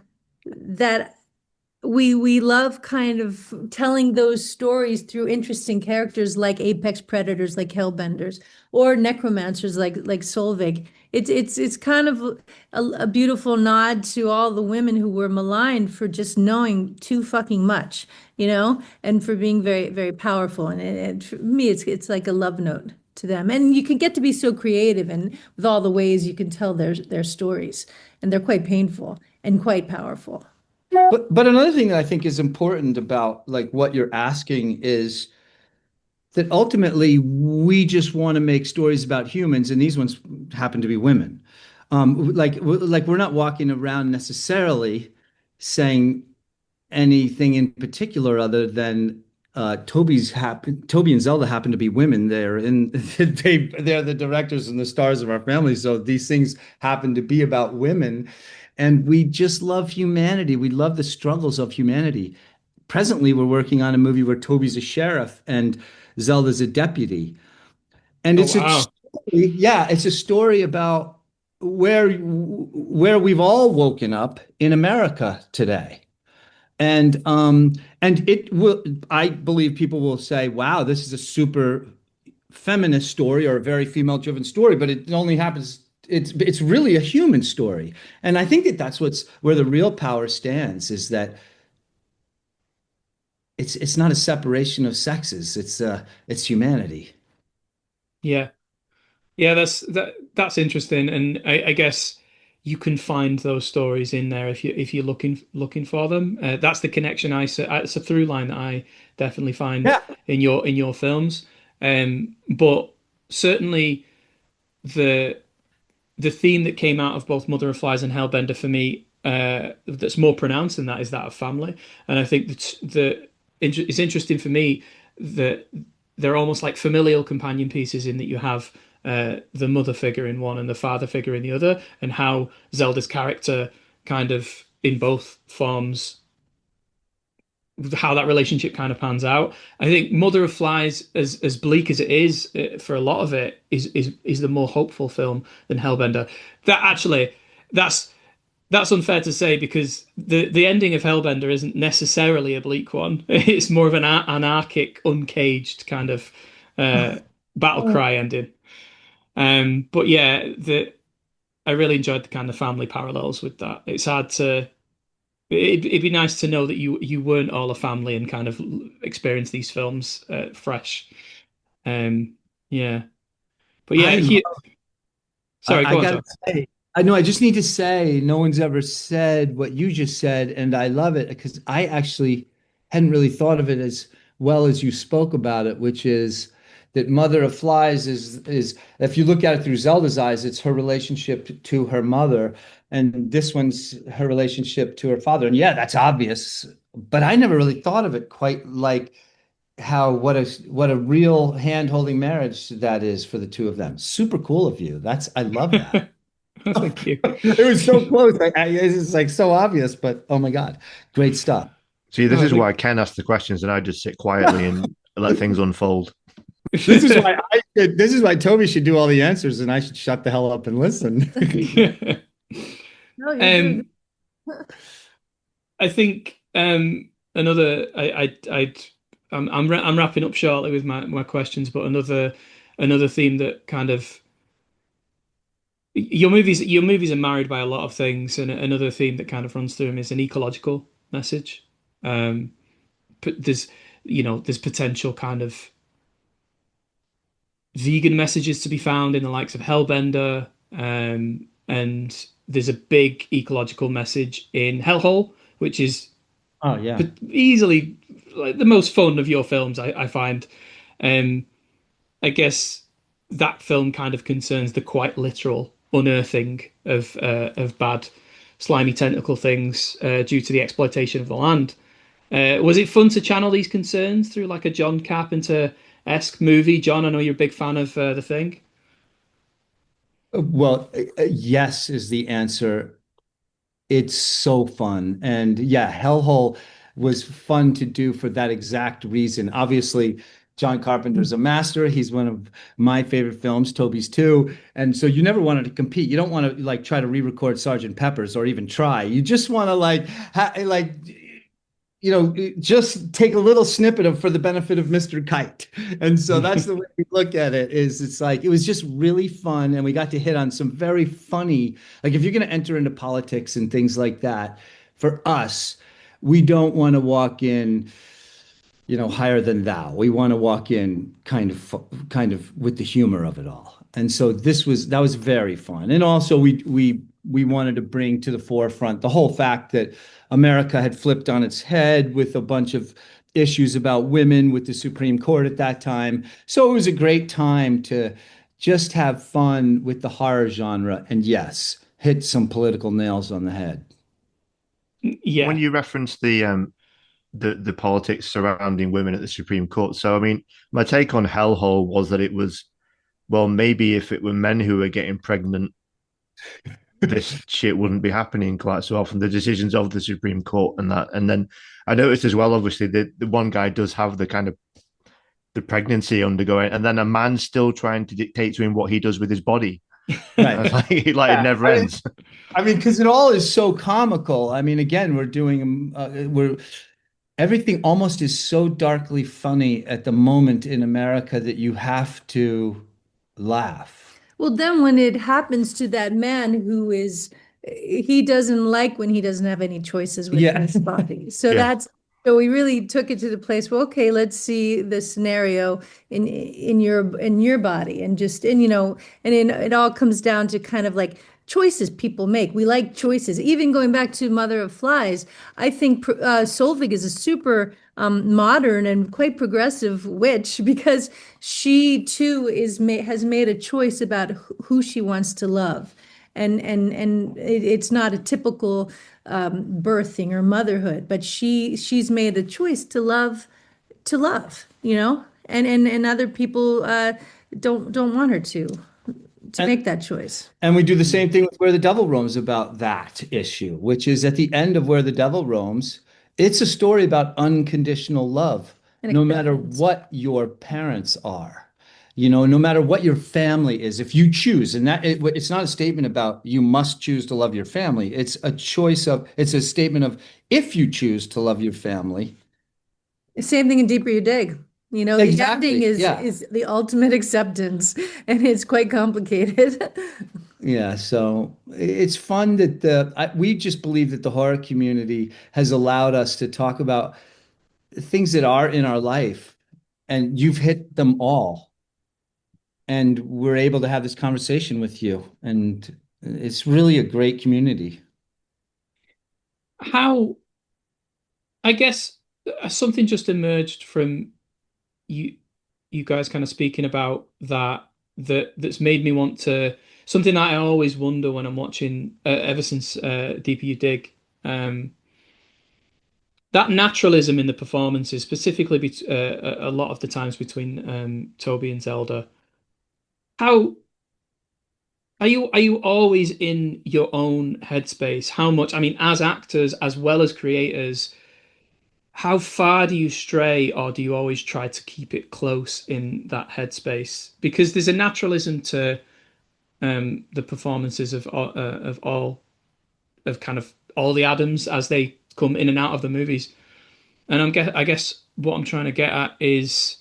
we love kind of telling those stories through interesting characters like apex predators like hellbenders or necromancers like Solvig. It's kind of a beautiful nod to all the women who were maligned for just knowing too fucking much, and for being very, very powerful. And for me, it's like a love note to them. And you can get to be so creative and with all the ways you can tell their stories, and they're quite painful and quite powerful. But another thing that I think is important about like what you're asking is that ultimately we just want to make stories about humans, and these ones happen to be women. Like we're not walking around necessarily saying anything in particular other than Toby and Zelda happen to be women there, and they're the directors and the stars of our family. So these things happen to be about women, and we just love humanity. We love the struggles of humanity. Presently, we're working on a movie where Toby's a sheriff and Zelda's a deputy, and Oh it's a wow. story, yeah, it's a story about where we've all woken up in America today. And it will, I believe people will say, wow, this is a super feminist story or a very female driven story, but it only happens, it's really a human story. And I think that that's what's where the real power stands is that it's not a separation of sexes, it's humanity. Yeah. Yeah, that's interesting, and I guess you can find those stories in there if you're looking for them. That's the connection it's a through line that I definitely find Yeah. in your films. But certainly the the theme that came out of both Mother of Flies and Hellbender for me, that's more pronounced than that, is that of family. And I think it's interesting for me that they're almost like familial companion pieces in that you have the mother figure in one and the father figure in the other, and how Zelda's character kind of in both forms, how that relationship kind of pans out. I think Mother of Flies, as bleak as it is for a lot of it, is the more hopeful film than Hellbender. That actually, that's unfair to say because the ending of Hellbender isn't necessarily a bleak one. It's more of an anarchic, uncaged kind of battle cry ending. But yeah, I really enjoyed the kind of family parallels with that. it'd be nice to know that you weren't all a family and kind of experienced these films fresh. Yeah, but yeah, I sorry, I go on, gotta John. say, I know I just need to say, no one's ever said what you just said, and I love it because I actually hadn't really thought of it as well as you spoke about it, which is that Mother of Flies is if you look at it through Zelda's eyes, it's her relationship to her mother, and this one's her relationship to her father. And yeah, that's obvious, but I never really thought of it quite like how what a real hand-holding marriage that is for the two of them. Super cool of you. I love that. Thank you. It was so close. It's like so obvious, but oh my God, great stuff. See, this Oh, is why Ken asks the questions and I just sit quietly and let things unfold. This is why Toby should do all the answers and I should shut the hell up and listen. No, you're doing um, I think another I'm wrapping up shortly with my questions, but another theme that kind of your movies are married by a lot of things, and another theme that kind of runs through them is an ecological message. Um, but there's potential kind of vegan messages to be found in the likes of Hellbender, and there's a big ecological message in Hellhole, which is Oh yeah. easily like the most fun of your films, I find. Um, I guess that film kind of concerns the quite literal unearthing of bad, slimy tentacle things due to the exploitation of the land. Was it fun to channel these concerns through like a John Carpenter-esque movie? John, I know you're a big fan of The Thing. Well, yes is the answer. It's so fun. And yeah, Hellhole was fun to do for that exact reason. Obviously, John Carpenter's a master. He's one of my favorite films, Toby's too. And so you never wanted to compete. You don't want to like try to re-record Sergeant Pepper's or even try. You just want to just take a little snippet of for the benefit of Mr. Kite. And so that's the way we look at it is it's like it was just really fun and we got to hit on some very funny like if you're going to enter into politics and things like that for us we don't want to walk in higher than thou. We want to walk in kind of with the humor of it all. And so that was very fun. And also we wanted to bring to the forefront the whole fact that America had flipped on its head with a bunch of issues about women with the Supreme Court at that time. So it was a great time to just have fun with the horror genre and yes, hit some political nails on the head. When Yeah. you reference the politics surrounding women at the Supreme Court, so I mean, my take on Hellhole was that it was well, maybe if it were men who were getting pregnant, this shit wouldn't be happening quite so often. The decisions of the Supreme Court and that, and then I noticed as well. Obviously, the one guy does have the kind of the pregnancy undergoing, and then a man's still trying to dictate to him what he does with his body. Right. Like it Yeah. never ends. I mean, because it all is so comical. I mean, again, we're everything almost is so darkly funny at the moment in America that you have to laugh. Well, then when it happens to that man he doesn't like when he doesn't have any choices within Yeah. his body. So Yeah. so we really took it to the place, well, okay, let's see the scenario in your body and it all comes down to kind of like choices people make. We like choices. Even going back to Mother of Flies, I think Solvig is a super modern and quite progressive witch because she too has made a choice about who she wants to love. And it's not a typical birthing or motherhood, but she's made a choice to love, and other people don't want her to And make that choice. and we do the same thing with Where the Devil Roams about that issue, which is at the end of Where the Devil Roams, it's a story about unconditional love, And no matter acceptance. what your parents are. No matter what your family is, if you choose, and it's not a statement about you must choose to love your family. It's a statement of if you choose to love your family. Same thing in Deeper You Dig. The ending Exactly. is Yeah. is the ultimate acceptance, and it's quite complicated. Yeah, so it's fun that we just believe that the horror community has allowed us to talk about things that are in our life, and you've hit them all, and we're able to have this conversation with you, and it's really a great community. How, I guess, something just emerged from you you guys kind of speaking about that's made me want to, something that I always wonder when I'm watching, ever since Deeper You Dig, um, that naturalism in the performances, specifically a lot of the times between Toby and Zelda. How are you always in your own headspace? How much, I mean, as actors as well as creators, how far do you stray, or do you always try to keep it close in that headspace? Because there's a naturalism to the performances of all, of kind of all the Adams as they come in and out of the movies. And I guess what I'm trying to get at is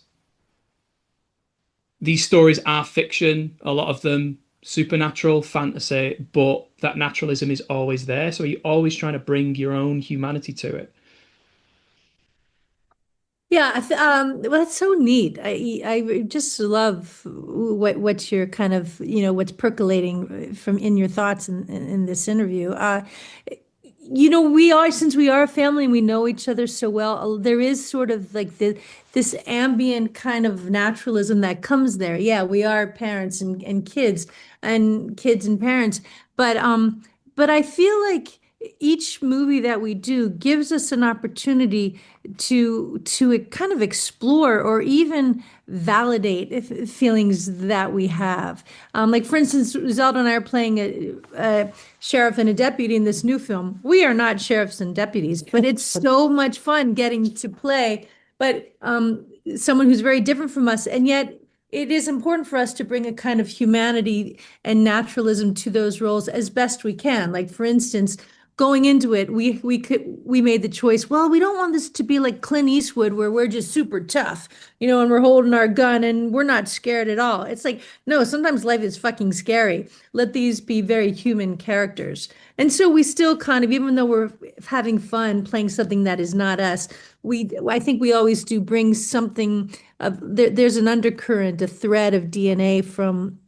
these stories are fiction, a lot of them supernatural, fantasy, but that naturalism is always there. So you're always trying to bring your own humanity to it. Yeah, well, that's so neat. I just love what you're kind of, what's percolating from in your thoughts in this interview. We are, since we are a family and we know each other so well, there is sort of like this ambient kind of naturalism that comes there. Yeah, we are parents and kids and kids and parents, but I feel like each movie that we do gives us an opportunity to kind of explore or even validate feelings that we have. Like for instance, Zelda and I are playing a sheriff and a deputy in this new film. We are not sheriffs and deputies, but it's so much fun getting to play, but someone who's very different from us, and yet it is important for us to bring a kind of humanity and naturalism to those roles as best we can. Like for instance, going into it, we made the choice. Well, we don't want this to be like Clint Eastwood, where we're just super tough, and we're holding our gun and we're not scared at all. It's like, no, sometimes life is fucking scary. Let these be very human characters. And so we still kind of, even though we're having fun playing something that is not us, I think we always do bring something of there's an undercurrent, a thread of DNA from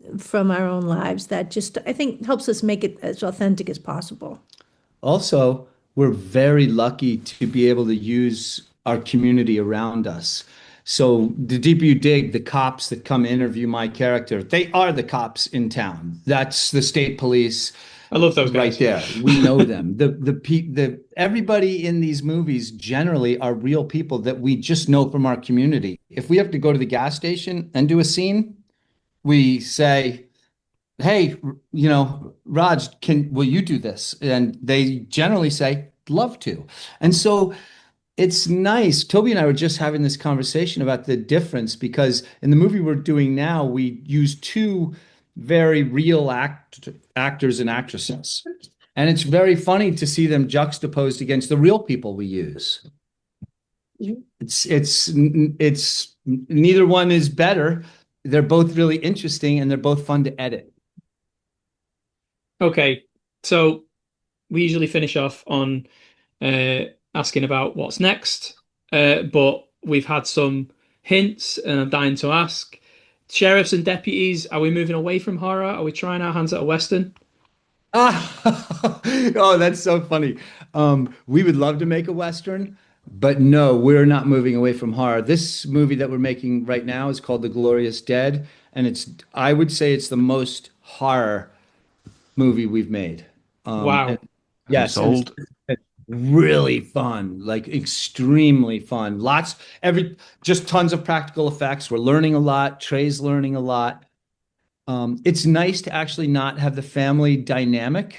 our own lives that just I think helps us make it as authentic as possible. Also, we're very lucky to be able to use our community around us. So the deeper you dig, the cops that come interview my character, they are the cops in town. That's the state police I love those right guys. there. We know them. The everybody in these movies generally are real people that we just know from our community. If we have to go to the gas station and do a scene, we say, hey, Raj, will you do this? And they generally say, love to. And so it's nice. Toby and I were just having this conversation about the difference because in the movie we're doing now, we use two very real actors and actresses. And it's very funny to see them juxtaposed against the real people we use. It's neither one is better. They're both really interesting and they're both fun to edit. Okay, so we usually finish off on uh, asking about what's next, but we've had some hints, and I'm dying to ask. Sheriffs and deputies, are we moving away from horror? Are we trying our hands at a Western? Ah, oh, that's so funny. We would love to make a Western, but no, we're not moving away from horror. This movie that we're making right now is called The Glorious Dead, and I would say it's the most horror movie we've made. And Wow. I'm yes, and sold. it's really fun, like extremely fun. Just tons of practical effects. We're learning a lot. Trey's learning a lot. It's nice to actually not have the family dynamic,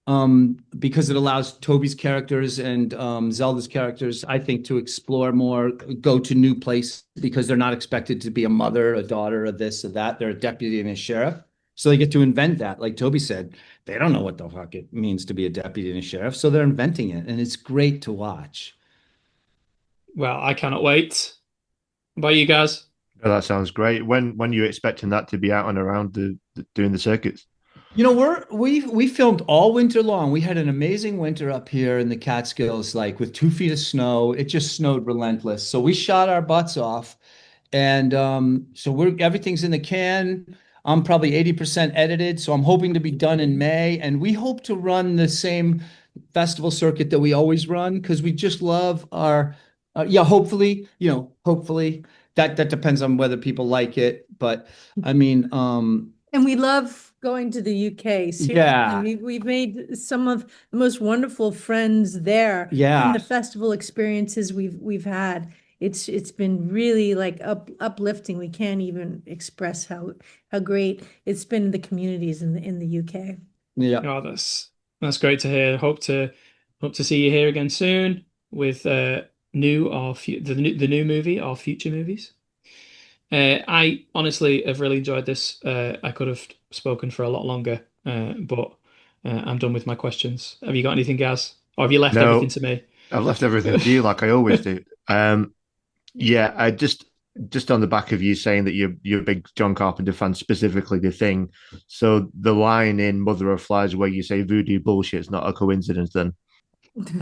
because it allows Toby's characters and Zelda's characters, I think, to explore more, go to new places because they're not expected to be a mother, a daughter, or this or that. They're a deputy and a sheriff. So they get to invent that. Like Toby said, they don't know what the fuck it means to be a deputy and a sheriff. So they're inventing it. And it's great to watch. Well, I cannot wait. How about you guys? Oh, that sounds great. When are you expecting that to be out and around doing the circuits? We filmed all winter long. We had an amazing winter up here in the Catskills, like with 2 feet of snow. It just snowed relentless. So we shot our butts off, and so we're everything's in the can. I'm probably 80% edited, so I'm hoping to be done in May. And we hope to run the same festival circuit that we always run because we just love our. Yeah, hopefully, hopefully that depends on whether people like it. But I mean, And we love going to the UK. Seriously. Yeah. We've made some of the most wonderful friends there. Yeah. In the festival experiences we've had. It's been really like uplifting. We can't even express how great it's been in the communities in the UK. Yeah. Oh, that's great to hear. Hope to see you here again soon with the new movie or future movies. I honestly have really enjoyed this. I could have spoken for a lot longer, but I'm done with my questions. Have you got anything, Gaz? Or have you left No. everything to me? I've left everything to you, like I always do. Yeah, I just on the back of you saying that you're a big John Carpenter fan, specifically The Thing. So the line in Mother of Flies where you say voodoo bullshit's not a coincidence, then,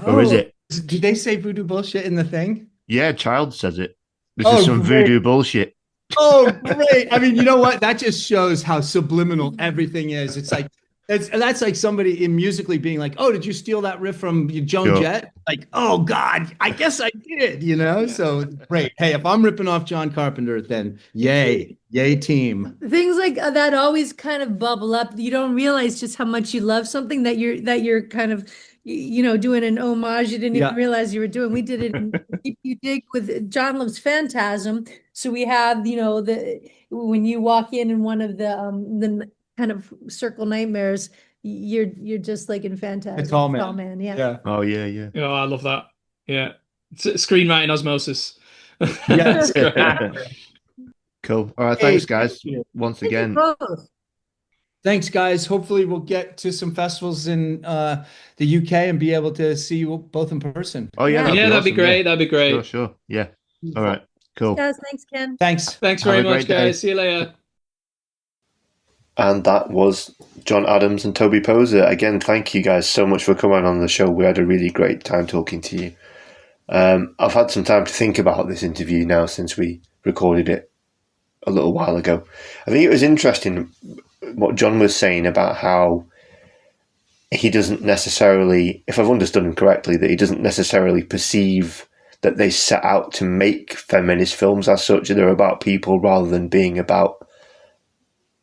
or is it? Did they say voodoo bullshit in The Thing? Yeah, Child says it. This is some great. voodoo bullshit. Oh, great. I mean, you know what? That just shows how subliminal everything is. It's like that's like somebody in musically being like, "Oh, did you steal that riff from Joan Sure. Jett?" Like, "Oh God, I guess I did." So great. Hey, if I'm ripping off John Carpenter, then yay team. Things like that always kind of bubble up. You don't realize just how much you love something that you're kind of doing an homage you didn't even realize you were doing. We did it in Deep You Dig with John Love's Phantasm. So we have when you walk in one of the kind of circle nightmares, you're just like in Phantasm. It's Tall Man. Yeah. Oh yeah. Oh, I love that. Yeah, screenwriting osmosis. Yes. Cool. All right, thanks, guys. Once again. Thanks, guys. Hopefully, we'll get to some festivals in the UK and be able to see you both in person. Oh yeah, that'd be great. Yeah. That'd be great. Sure. Yeah. All right. Cool. Guys, thanks, Ken. Thanks very much, guys. See you later. And that was John Adams and Toby Poser. Again, thank you guys so much for coming on the show. We had a really great time talking to you. I've had some time to think about this interview now since we recorded it a little while ago. I think it was interesting what John was saying about how he doesn't necessarily, if I've understood him correctly, that he doesn't necessarily perceive that they set out to make feminist films as such. They're about people rather than being about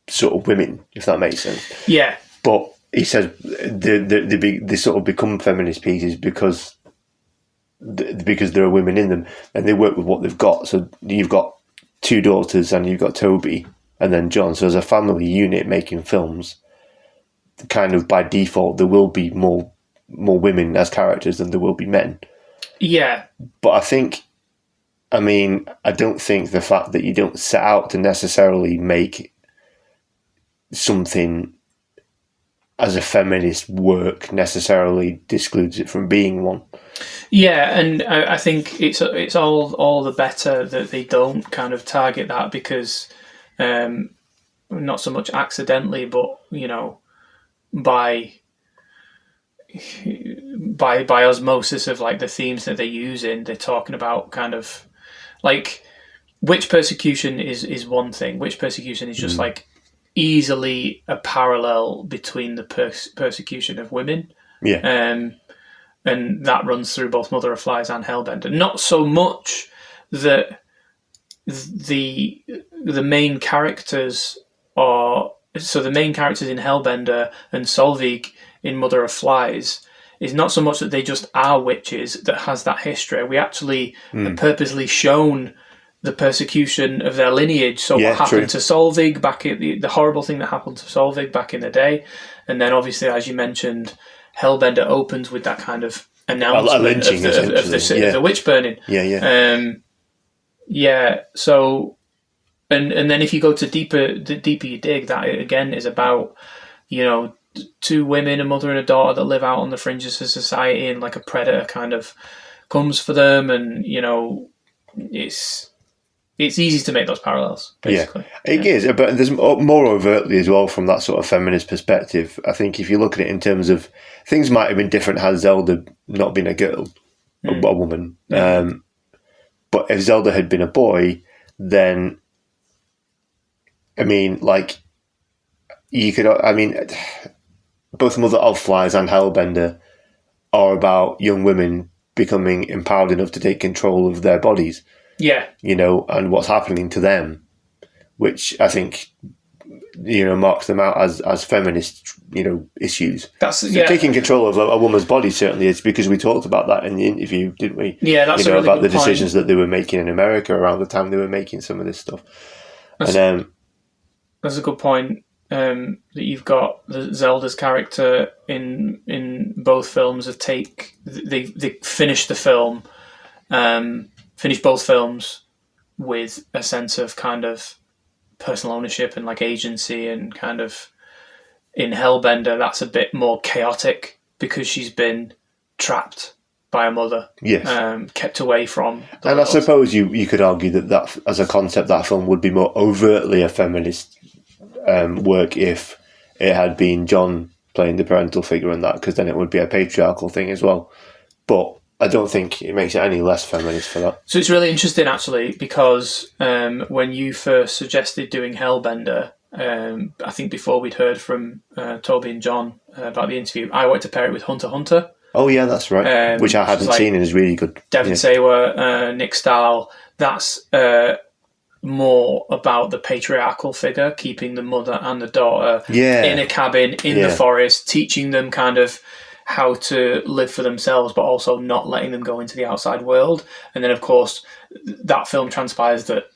sort of women, if that makes sense. Yeah. But he says they sort of become feminist pieces because there are women in them and they work with what they've got. So you've got 2 daughters and you've got Toby and then John. So as a family unit making films, kind of by default, there will be more women as characters than there will be men. Yeah. But I don't think the fact that you don't set out to necessarily make something as a feminist work necessarily discludes it from being one. Yeah, and I think it's all the better that they don't kind of target that because not so much accidentally, but by osmosis of like the themes that they're using, they're talking about kind of like witch persecution is one thing. Witch persecution is just like easily a parallel between the persecution of women. Yeah. And that runs through both Mother of Flies and Hellbender. Not so much that the main characters the main characters in Hellbender and Solveig in Mother of Flies is not so much that they just are witches that has that history. We actually have purposely shown the persecution of their lineage. So what happened to Solveig back in the horrible thing that happened to Solveig back in the day. And then obviously, as you mentioned, Hellbender opens with that kind of announcement of the witch burning. So, and then if you go to the deeper you dig, that again is about, 2 women, a mother and a daughter that live out on the fringes of society and like a predator kind of comes for them. And, it's easy to make those parallels, basically. Yeah, it is, but there's more overtly as well from that sort of feminist perspective. I think if you look at it in terms of things might have been different had Zelda not been a girl, a woman. But if Zelda had been a boy, then, I mean, like, you could, I mean, both Mother of Flies and Hellbender are about young women becoming empowered enough to take control of their bodies. Yeah. You know, and what's happening to them, which I think, you know, marks them out as feminist, you know, issues. Taking control of a woman's body certainly is, because we talked about that in the interview, didn't we? Yeah, that's about really the decisions that they were making in America around the time they were making some of this stuff. That's a good point. That you've got Zelda's character in both films. They finish the film, finish both films with a sense of kind of personal ownership and like agency, and kind of in Hellbender that's a bit more chaotic because she's been trapped by a mother, kept away from the and world. I suppose you could argue that as a concept that film would be more overtly a feminist work if it had been John playing the parental figure in that, because then it would be a patriarchal thing as well. But I don't think it makes it any less feminist for that. So it's really interesting, actually, because when you first suggested doing Hellbender, I think before we'd heard from Toby and John about the interview, I wanted to pair it with Hunter x Hunter. Oh yeah, that's right. Which I hadn't seen and is really good. Devin Sawa, Nick Stahl. That's more about the patriarchal figure, keeping the mother and the daughter in a cabin in the forest, teaching them kind of how to live for themselves, but also not letting them go into the outside world. And then, of course, that film transpires that,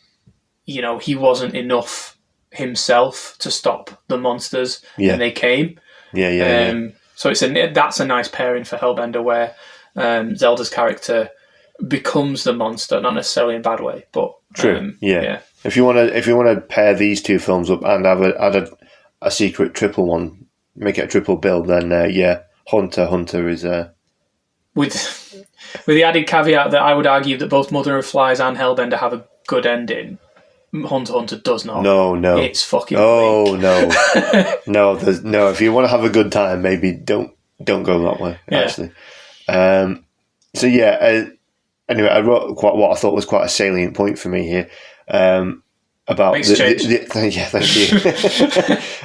you know, he wasn't enough himself to stop the monsters, and they came. So that's a nice pairing for Hellbender, where Zelda's character becomes the monster, not necessarily in a bad way, but If you want to pair these two films up and add a secret triple one, make it a triple bill, then Hunter x Hunter is with the added caveat that I would argue that both Mother of Flies and Hellbender have a good ending. Hunter x Hunter does not. No, it's fucking. Oh weak. no, If you want to have a good time, maybe don't go that way. Actually, anyway, I wrote what I thought was quite a salient point for me here about thank you.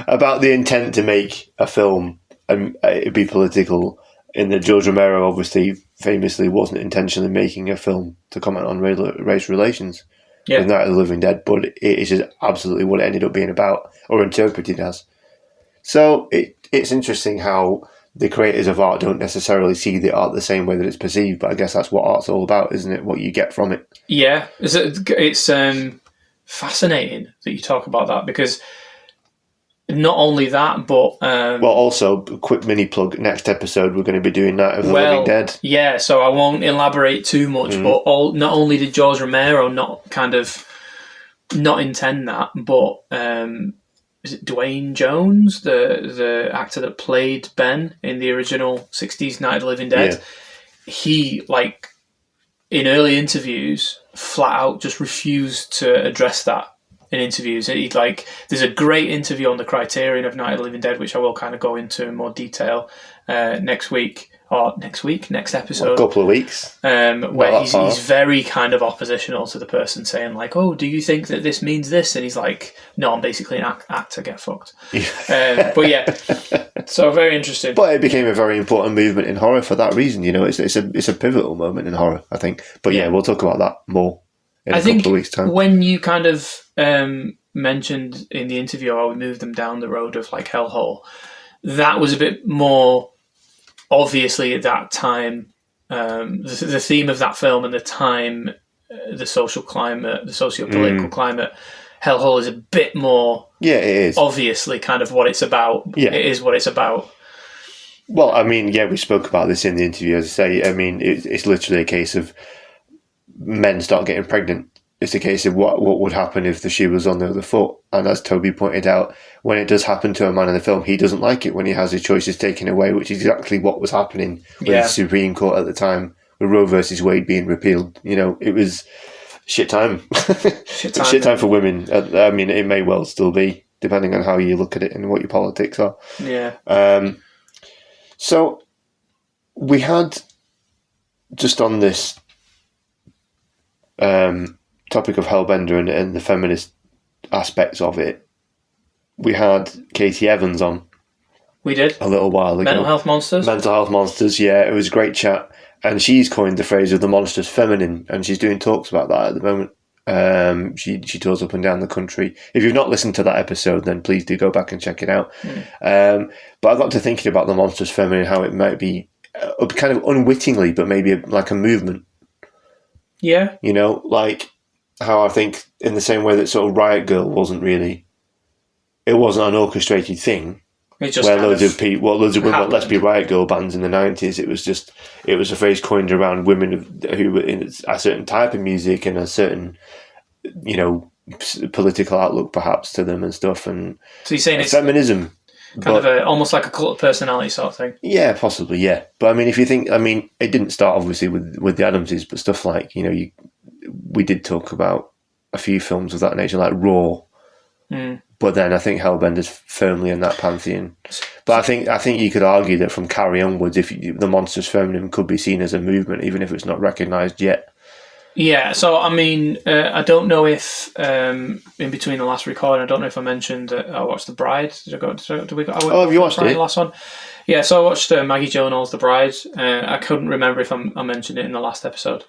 About the intent to make a film and it be political. In that George Romero obviously famously wasn't intentionally making a film to comment on race relations with Night of the Living Dead, but it is just absolutely what it ended up being about, or interpreted as. So it's interesting how the creators of art don't necessarily see the art the same way that it's perceived, but I guess that's what art's all about, isn't it? What you get from it. Yeah, it's fascinating that you talk about that, because not only that, but also a quick mini plug. Next episode, we're going to be doing Night of the Living Dead. Yeah, so I won't elaborate too much. But not only did George Romero not intend that, but is it Dwayne Jones, the actor that played Ben in the original '60s Night of the Living Dead? Yeah. He, like, in early interviews, flat out just refused to address that in interviews. There's a great interview on the Criterion of Night of the Living Dead, which I will kind of go into in more detail next episode. A couple of weeks. Where he's very kind of oppositional to the person saying, like, oh, do you think that this means this? And he's like, no, I'm basically an actor, get fucked. But yeah, so very interesting. But it became a very important movement in horror for that reason. You know, it's a pivotal moment in horror, I think. But we'll talk about that more in a couple of weeks' time. When you kind of mentioned in the interview how we moved them down the road of like hellhole, that was a bit more obviously at that time, the theme of that film and the time, the social climate, the socio-political climate, hellhole is a bit more it is obviously kind of what it's about. It is what it's about. Well, I mean, we spoke about this in the interview. As I say, I mean, it's literally a case of men start getting pregnant. It's a case of what would happen if the shoe was on the other foot. And as Toby pointed out, when it does happen to a man in the film, he doesn't like it when he has his choices taken away, which is exactly what was happening with the Supreme Court at the time, with Roe versus Wade being repealed. You know, it was shit time. Shit Shit time for women. I mean, it may well still be, depending on how you look at it and what your politics are. Yeah. So we had, just on this topic of Hellbender and the feminist aspects of it, we had Katie Evans on. We did. A little while ago. Mental Health Monsters. Mental Health Monsters, yeah. It was a great chat. And she's coined the phrase of the monstrous feminine, and she's doing talks about that at the moment. She tours up and down the country. If you've not listened to that episode, then please do go back and check it out. But I got to thinking about the monstrous feminine, how it might be kind of unwittingly, but maybe like a movement. Yeah. You know, like how I think in the same way that sort of Riot Girl wasn't an orchestrated thing. It just where loads of women, happened. let's be Riot Girl bands in the 90s. It was a phrase coined around women who were in a certain type of music and a certain, you know, political outlook perhaps to them and stuff. And so you're saying it's feminism, kind of almost like a cult of personality sort of thing. Yeah, possibly, yeah. But I mean, if you think, it didn't start obviously with the Adamses, but stuff like, you know, we did talk about a few films of that nature, like Raw. But then I think Hellbender's firmly in that pantheon. But I think you could argue that from Carrie onwards, the monstrous feminine could be seen as a movement, even if it's not recognised yet. Yeah, so I mean, I don't know if in between the last recording, I don't know if I mentioned that I watched The Bride. Have you watched it? The last one? Yeah, so I watched Maggie Gyllenhaal's The Bride. I couldn't remember if I mentioned it in the last episode.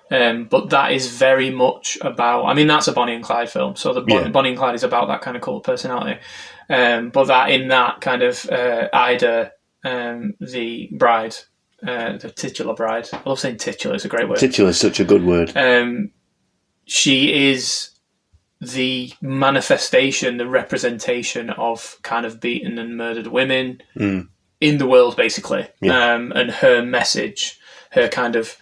But that is very much about, I mean, that's a Bonnie and Clyde film. So Bonnie and Clyde is about that kind of cult personality. But that in that kind of Ida, the bride, the titular bride. I love saying titular, it's a great word. Titular is such a good word. She is the manifestation, the representation of kind of beaten and murdered women in the world, basically. Yeah. And her message, her kind of,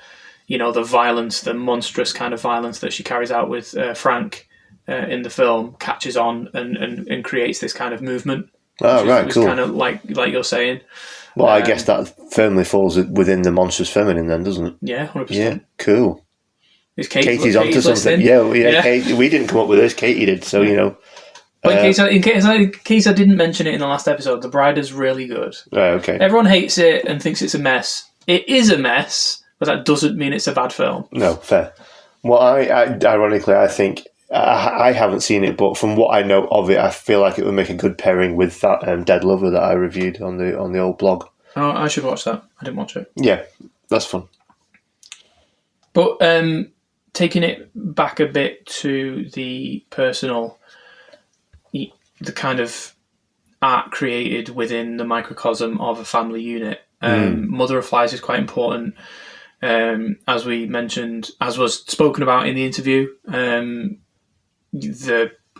you know, the violence, the monstrous kind of violence that she carries out with Frank in the film catches on and creates this kind of movement. Oh, right, cool. Kind of like you're saying. Well, I guess that firmly falls within the monstrous feminine then, doesn't it? Yeah, 100%. Yeah, cool. Is Katie's onto something. Yeah. Katie, we didn't come up with this, Katie did, so, you know. But in case I didn't mention it in the last episode, The Bride is really good. Right, okay. Everyone hates it and thinks it's a mess. It is a mess, but that doesn't mean it's a bad film. No, fair. Well, ironically, I think I haven't seen it, but from what I know of it, I feel like it would make a good pairing with that Dead Lover that I reviewed on the old blog. Oh, I should watch that. I didn't watch it. Yeah, that's fun. But taking it back a bit to the personal, the kind of art created within the microcosm of a family unit. Mother of Flies is quite important. As we mentioned, as was spoken about in the interview,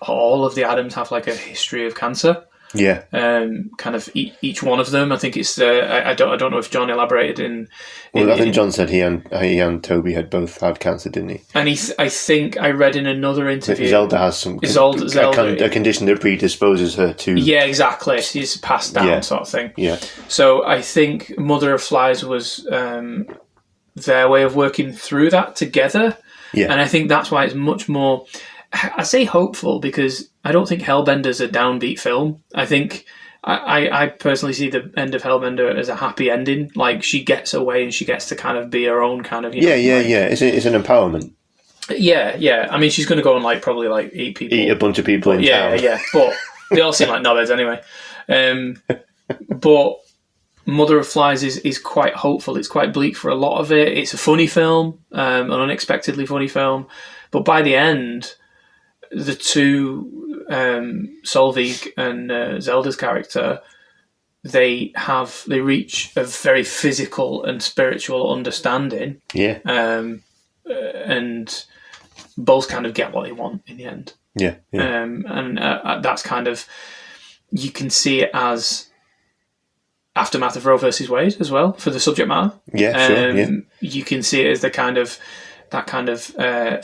all of the Adams have like a history of cancer. Yeah. Kind of each one of them. I think it's. I don't know if John elaborated in. I think John said he and Toby had both had cancer, didn't he? And I think I read in another interview. Zelda has some. A condition that predisposes her to. Yeah, exactly. She's passed down, sort of thing. Yeah. So I think Mother of Flies was their way of working through that together. Yeah. And I think that's why it's much more. I say hopeful because I don't think Hellbender's a downbeat film. I think I personally see the end of Hellbender as a happy ending. Like she gets away and she gets to kind of be her own kind of. Yeah. It's an empowerment. Yeah. I mean, she's going to go and probably eat people, eat a bunch of people in town. Yeah. But they all seem like knobheads anyway. But Mother of Flies is quite hopeful. It's quite bleak for a lot of it. It's a funny film, an unexpectedly funny film. But by the end, the two, Solveig and Zelda's character, they reach a very physical and spiritual understanding. Yeah. And both kind of get what they want in the end. Yeah. And that's kind of, you can see it as aftermath of Roe versus Wade as well for the subject matter. Yeah, sure. Yeah. You can see it as that kind of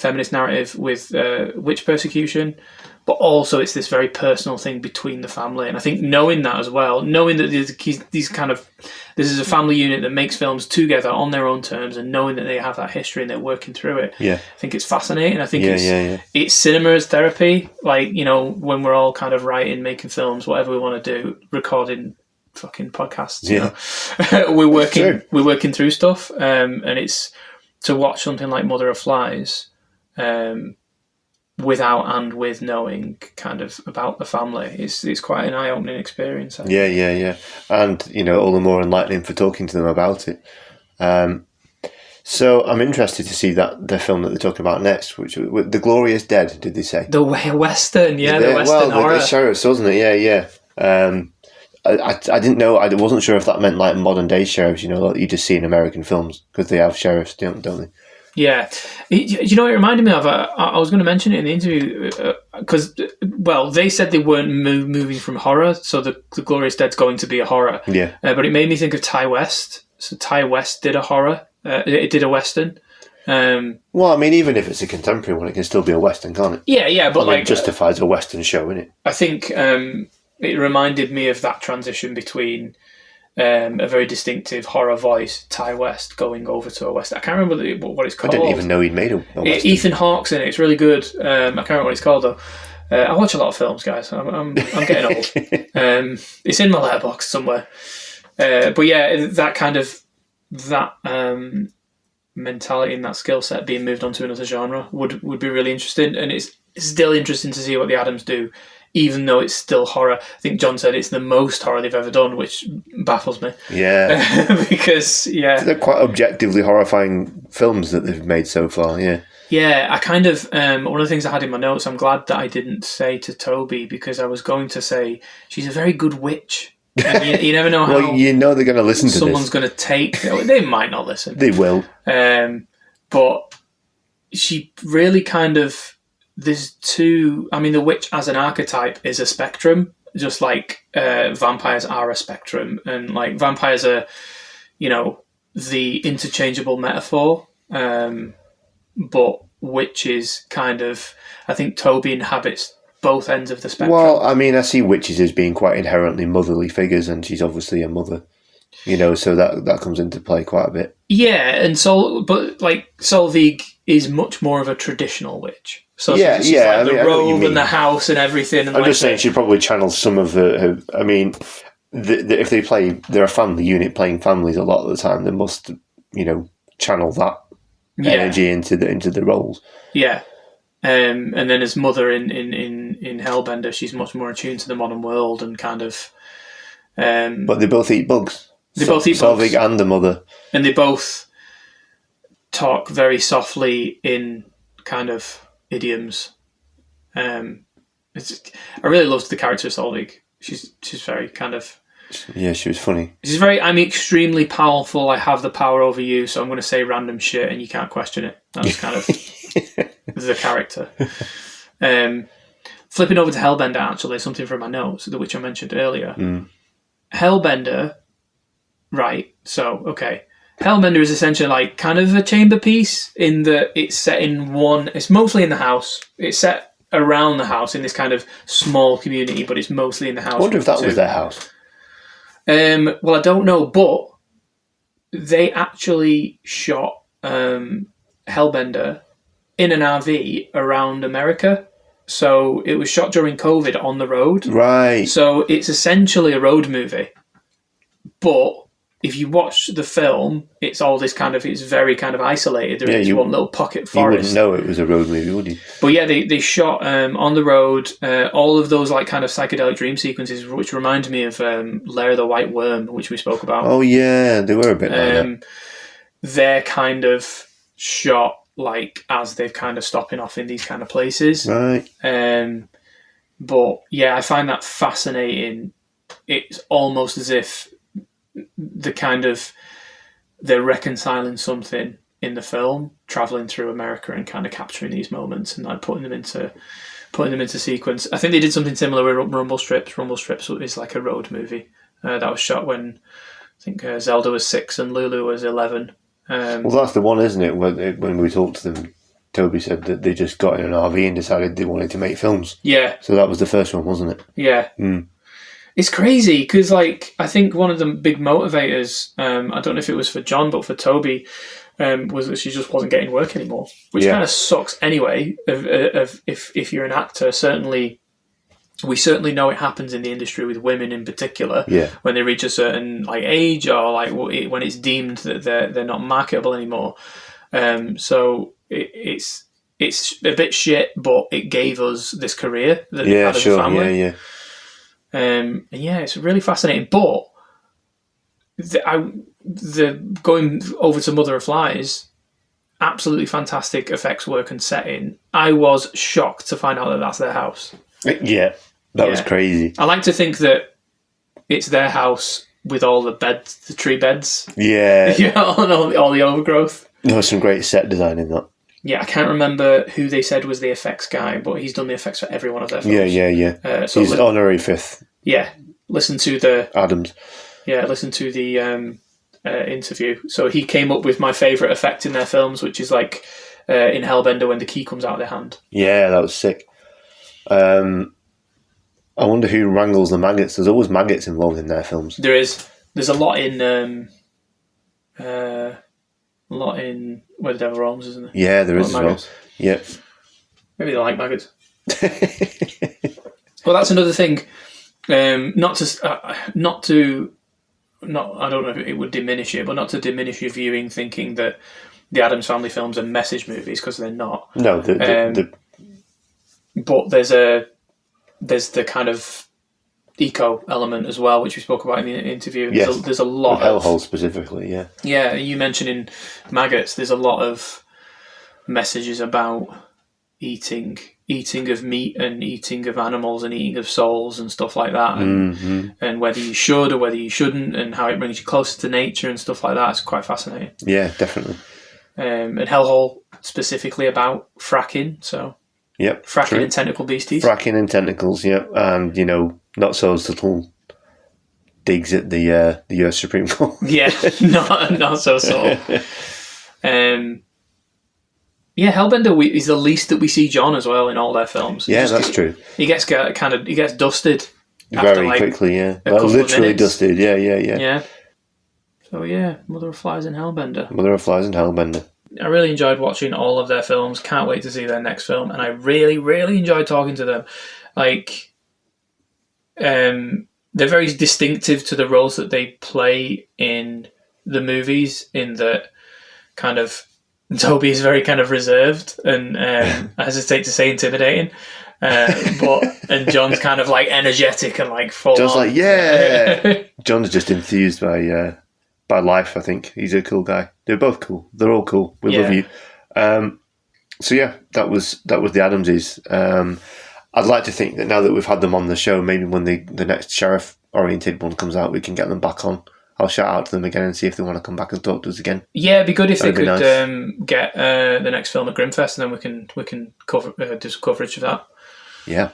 feminist narrative with witch persecution, but also it's this very personal thing between the family. And I think knowing that as well, knowing that this is a family unit that makes films together on their own terms, and knowing that they have that history and they're working through it, Yeah. I think it's fascinating. I think Yeah. it's cinema as therapy. Like, you know, when we're all kind of writing, making films, whatever we want to do, recording fucking podcasts, you know, we're working through stuff, and it's to watch something like Mother of Flies, without and with knowing kind of about the family, it's quite an eye-opening experience. Yeah. And, you know, all the more enlightening for talking to them about it. So I'm interested to see the film that they're talking about next, which The Glorious Dead, did they say? The Western, the Western horror. The sheriffs, wasn't it? Yeah. I didn't know. I wasn't sure if that meant like modern day sheriffs, you know, like you just see in American films, because they have sheriffs, don't they? Yeah. You know, it reminded me of, I was going to mention it in the interview, because, they said they weren't moving from horror, so the Glorious Dead's going to be a horror. Yeah. But it made me think of Ty West. So Ty West did a horror. It did a Western. Well, I mean, even if it's a contemporary one, it can still be a Western, can't it? Yeah, but it justifies a Western show, innit? I think it reminded me of that transition between a very distinctive horror voice, Ty West, going over to a Western. I can't remember what it's called. I didn't even know he'd made a Western. Ethan Hawke's in it. It's really good. I can't remember what it's called, though. I watch a lot of films, guys. I'm getting old. It's in my letterbox somewhere. But yeah, that kind of mentality and that skill set being moved on to another genre would be really interesting, and it's still interesting to see what the Addams do, even though it's still horror. I think John said it's the most horror they've ever done, which baffles me. Yeah. Because, they're quite objectively horrifying films that they've made so far, yeah. Yeah, I kind of, one of the things I had in my notes, I'm glad that I didn't say to Toby, because I was going to say, she's a very good witch. And you never know how... Well, you know they're going to listen to someone's going to take... They might not listen. They will. But she really kind of... There's two... I mean, the witch as an archetype is a spectrum, just like vampires are a spectrum. And like vampires are, you know, the interchangeable metaphor. But witches kind of... I think Toby inhabits both ends of the spectrum. Well, I mean, I see witches as being quite inherently motherly figures, and she's obviously a mother, you know, so that comes into play quite a bit. Yeah, and but like Solveig is much more of a traditional witch. So she's like the robe and the house and everything. And I'm just saying she probably channels some of her I mean, if they're a family unit playing families a lot of the time, they must, you know, channel that energy into the roles. Yeah. And then as mother in Hellbender, she's much more attuned to the modern world and kind of... but they both eat bugs. They both eat bugs. Solveig and the mother. And they both talk very softly in kind of idioms. I really loved the character of Solveig. She's very kind of... Yeah, she was funny. She's very, I'm extremely powerful, I have the power over you, so I'm going to say random shit and you can't question it. That's kind of the character. Flipping over to Hellbender, actually, something from my notes, which I mentioned earlier. Hellbender, right, so, okay. Hellbender is essentially like kind of a chamber piece in that it's set in it's mostly in the house. It's set around the house in this kind of small community, but it's mostly in the house. I wonder if that was their house. Well, I don't know, but they actually shot Hellbender in an RV around America. So it was shot during COVID on the road. Right. So it's essentially a road movie. But if you watch the film, it's all this kind of, it's very kind of isolated. There is one little pocket forest. You wouldn't know it was a road movie, would you? But yeah, they shot on the road all of those like kind of psychedelic dream sequences, which remind me of Lair of the White Worm, which we spoke about. Oh yeah, they were a bit like that. They're kind of shot like as they're kind of stopping off in these kind of places. Right. But yeah, I find that fascinating. It's almost as if they're reconciling something in the film, traveling through America and kind of capturing these moments and like putting them into sequence. I think they did something similar with Rumblestrips. Rumblestrips is like a road movie that was shot when I think Zelda was 6 and Lulu was 11. Well, that's the one, isn't it? When we talked to them, Toby said that they just got in an RV and decided they wanted to make films. Yeah. So that was the first one, wasn't it? Yeah. It's crazy because, like, I think one of the big motivators, I don't know if it was for John, but for Toby, was that she just wasn't getting work anymore, which kind of sucks anyway. If you're an actor, we certainly know it happens in the industry with women in particular. Yeah. When they reach a certain like age, or like when it's deemed that they're not marketable anymore. So it's a bit shit, but it gave us this career that they had as a family. Yeah. And it's really fascinating. But the going over to Mother of Flies, absolutely fantastic effects work and setting. I was shocked to find out that that's their house. Yeah, that was crazy. I like to think that it's their house with all the beds, the tree beds. Yeah. And all the overgrowth. There was some great set design in that. Yeah, I can't remember who they said was the effects guy, but he's done the effects for every one of their films. Yeah. He's honorary fifth. Yeah, listen to the Adams. Yeah, listen to the interview. So he came up with my favourite effect in their films, which is like in Hellbender when the key comes out of their hand. Yeah, that was sick. I wonder who wrangles the maggots. There's always maggots involved in their films. There is. There's a lot in Where the Devil Roams, isn't there? Yeah, there is as well. Yeah. Maybe they like maggots. Well, that's another thing. I don't know if it would diminish it, but not to diminish your viewing, thinking that the Addams Family films are message movies, because they're not. No, but there's the kind of eco element as well, which we spoke about in the interview. Yes. There's a lot of hellhole specifically. Yeah. Yeah, you mentioning maggots. There's a lot of messages about eating of meat and eating of animals and eating of souls and stuff like that, and whether you should or whether you shouldn't, and how it brings you closer to nature and stuff like that. It's quite fascinating. Yeah, definitely. And Hellhole specifically about fracking. So yep, fracking true. and tentacle beasties. Fracking and tentacles. Yep, and not so subtle digs at the US Supreme Court. Yeah, not so subtle. Yeah, Hellbender is the least that we see John as well in all their films. Yeah, that's true. He gets dusted very quickly. Yeah, literally dusted. Yeah. Yeah. So yeah, Mother of Flies and Hellbender. Mother of Flies and Hellbender. I really enjoyed watching all of their films. Can't wait to see their next film, and I really, really enjoyed talking to them. Like, they're very distinctive to the roles that they play in the movies. In that, kind of, Toby is very kind of reserved and I hesitate to say intimidating, and John's kind of like energetic and like full. John's on. Like, yeah. John's just enthused by life. I think he's a cool guy. They're both cool. They're all cool. We love you. So yeah, that was the Adamses. I'd like to think that now that we've had them on the show, maybe when the next sheriff oriented one comes out, we can get them back on. I'll shout out to them again and see if they want to come back and talk to us again. Yeah, it'd be good if That'd they could nice. Get the next film at Grimfest, and then we can cover do some coverage of that. Yeah.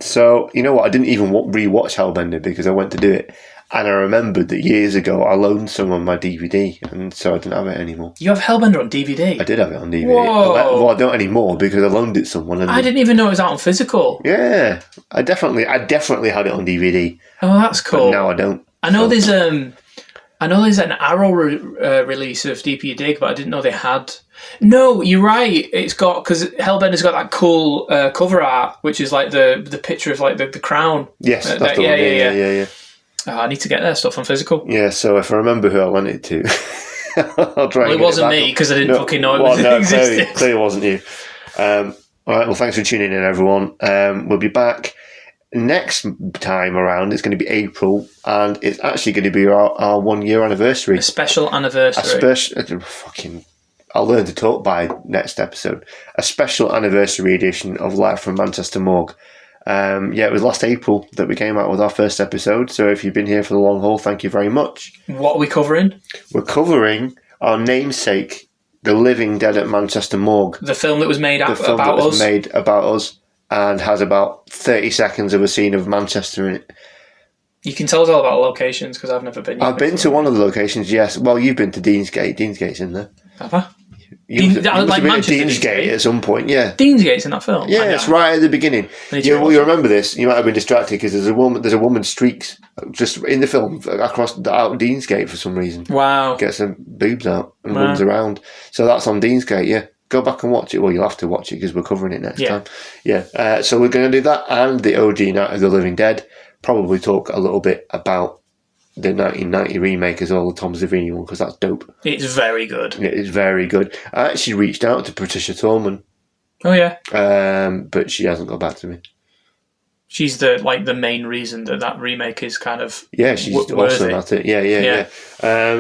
So you know what? I didn't even rewatch Hellbender because I went to do it, and I remembered that years ago I loaned some on my DVD, and so I didn't have it anymore. You have Hellbender on DVD? I did have it on DVD. Whoa. Well, I don't anymore because I loaned it to someone. And I didn't even know it was out on physical. Yeah, I definitely had it on DVD. Oh, that's cool. But now I don't. I know there's an Arrow release of Deeper You Dig, but I didn't know they had. No, you're right. It's got, because Hellbender's got that cool cover art, which is like the picture of like the crown. Yes, that's the one. Yeah. I need to get their stuff on physical. Yeah, so if I remember who I lent it to, I'll try. Well, it wasn't me because I didn't fucking know it existed. Clearly wasn't you. All right. Well, thanks for tuning in, everyone. We'll be back next time around. It's going to be April, and it's actually going to be our 1 year anniversary. A special anniversary. I'll learn to talk by next episode. A special anniversary edition of Live from Manchester Morgue. It was last April that we came out with our first episode. So if you've been here for the long haul, thank you very much. What are we covering? We're covering our namesake, The Living Dead at Manchester Morgue. The film that was made about us and has about 30 seconds of a scene of Manchester in it. You can tell us all about locations because I've never been. I've been to one of the locations, yes. Well, you've been to Deansgate. Deansgate's in there. Have I? like Manchester Deansgate at some point. Yeah, Deansgate's in that film. yeah, it's right at the beginning. You remember this? You might have been distracted because there's a woman streaks just in the film across out Deansgate for some reason. Wow, Gets her boobs out and runs around. So that's on Deansgate. Yeah. Go back and watch it. Well, you'll have to watch it because we're covering it next time. Yeah. So we're going to do that and the OG Night of the Living Dead. Probably talk a little bit about the 1990 remake as well, the Tom Savini one, because that's dope. It's very good. It is very good. I actually reached out to Patricia Tallman. Oh yeah. But she hasn't got back to me. She's the main reason that remake is kind of she's awesome at it. Yeah.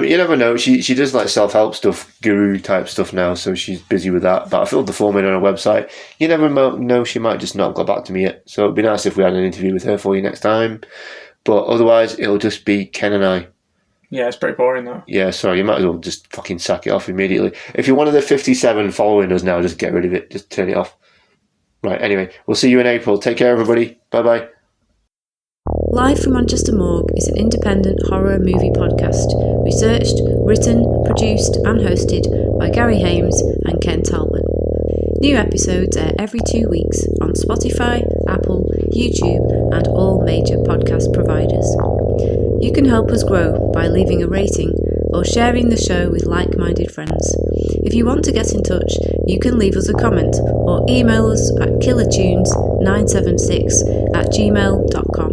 You never know. She does like self-help stuff, guru type stuff now, so she's busy with that. But I filled the form in on her website. You never know, she might just not have got back to me yet. So it'd be nice if we had an interview with her for you next time. But otherwise, it'll just be Ken and I. Yeah, it's pretty boring though. Yeah, sorry, you might as well just fucking sack it off immediately. If you're one of the 57 following us now, just get rid of it. Just turn it off. Right, anyway, we'll see you in April. Take care, everybody. Bye-bye. Live from Manchester Morgue is an independent horror movie podcast, researched, written, produced and hosted by Gary Hames and Ken Talbot. New episodes air every 2 weeks on Spotify, Apple, YouTube and all major podcast providers. You can help us grow by leaving a rating or sharing the show with like-minded friends. If you want to get in touch, you can leave us a comment or email us at killertunes976@gmail.com.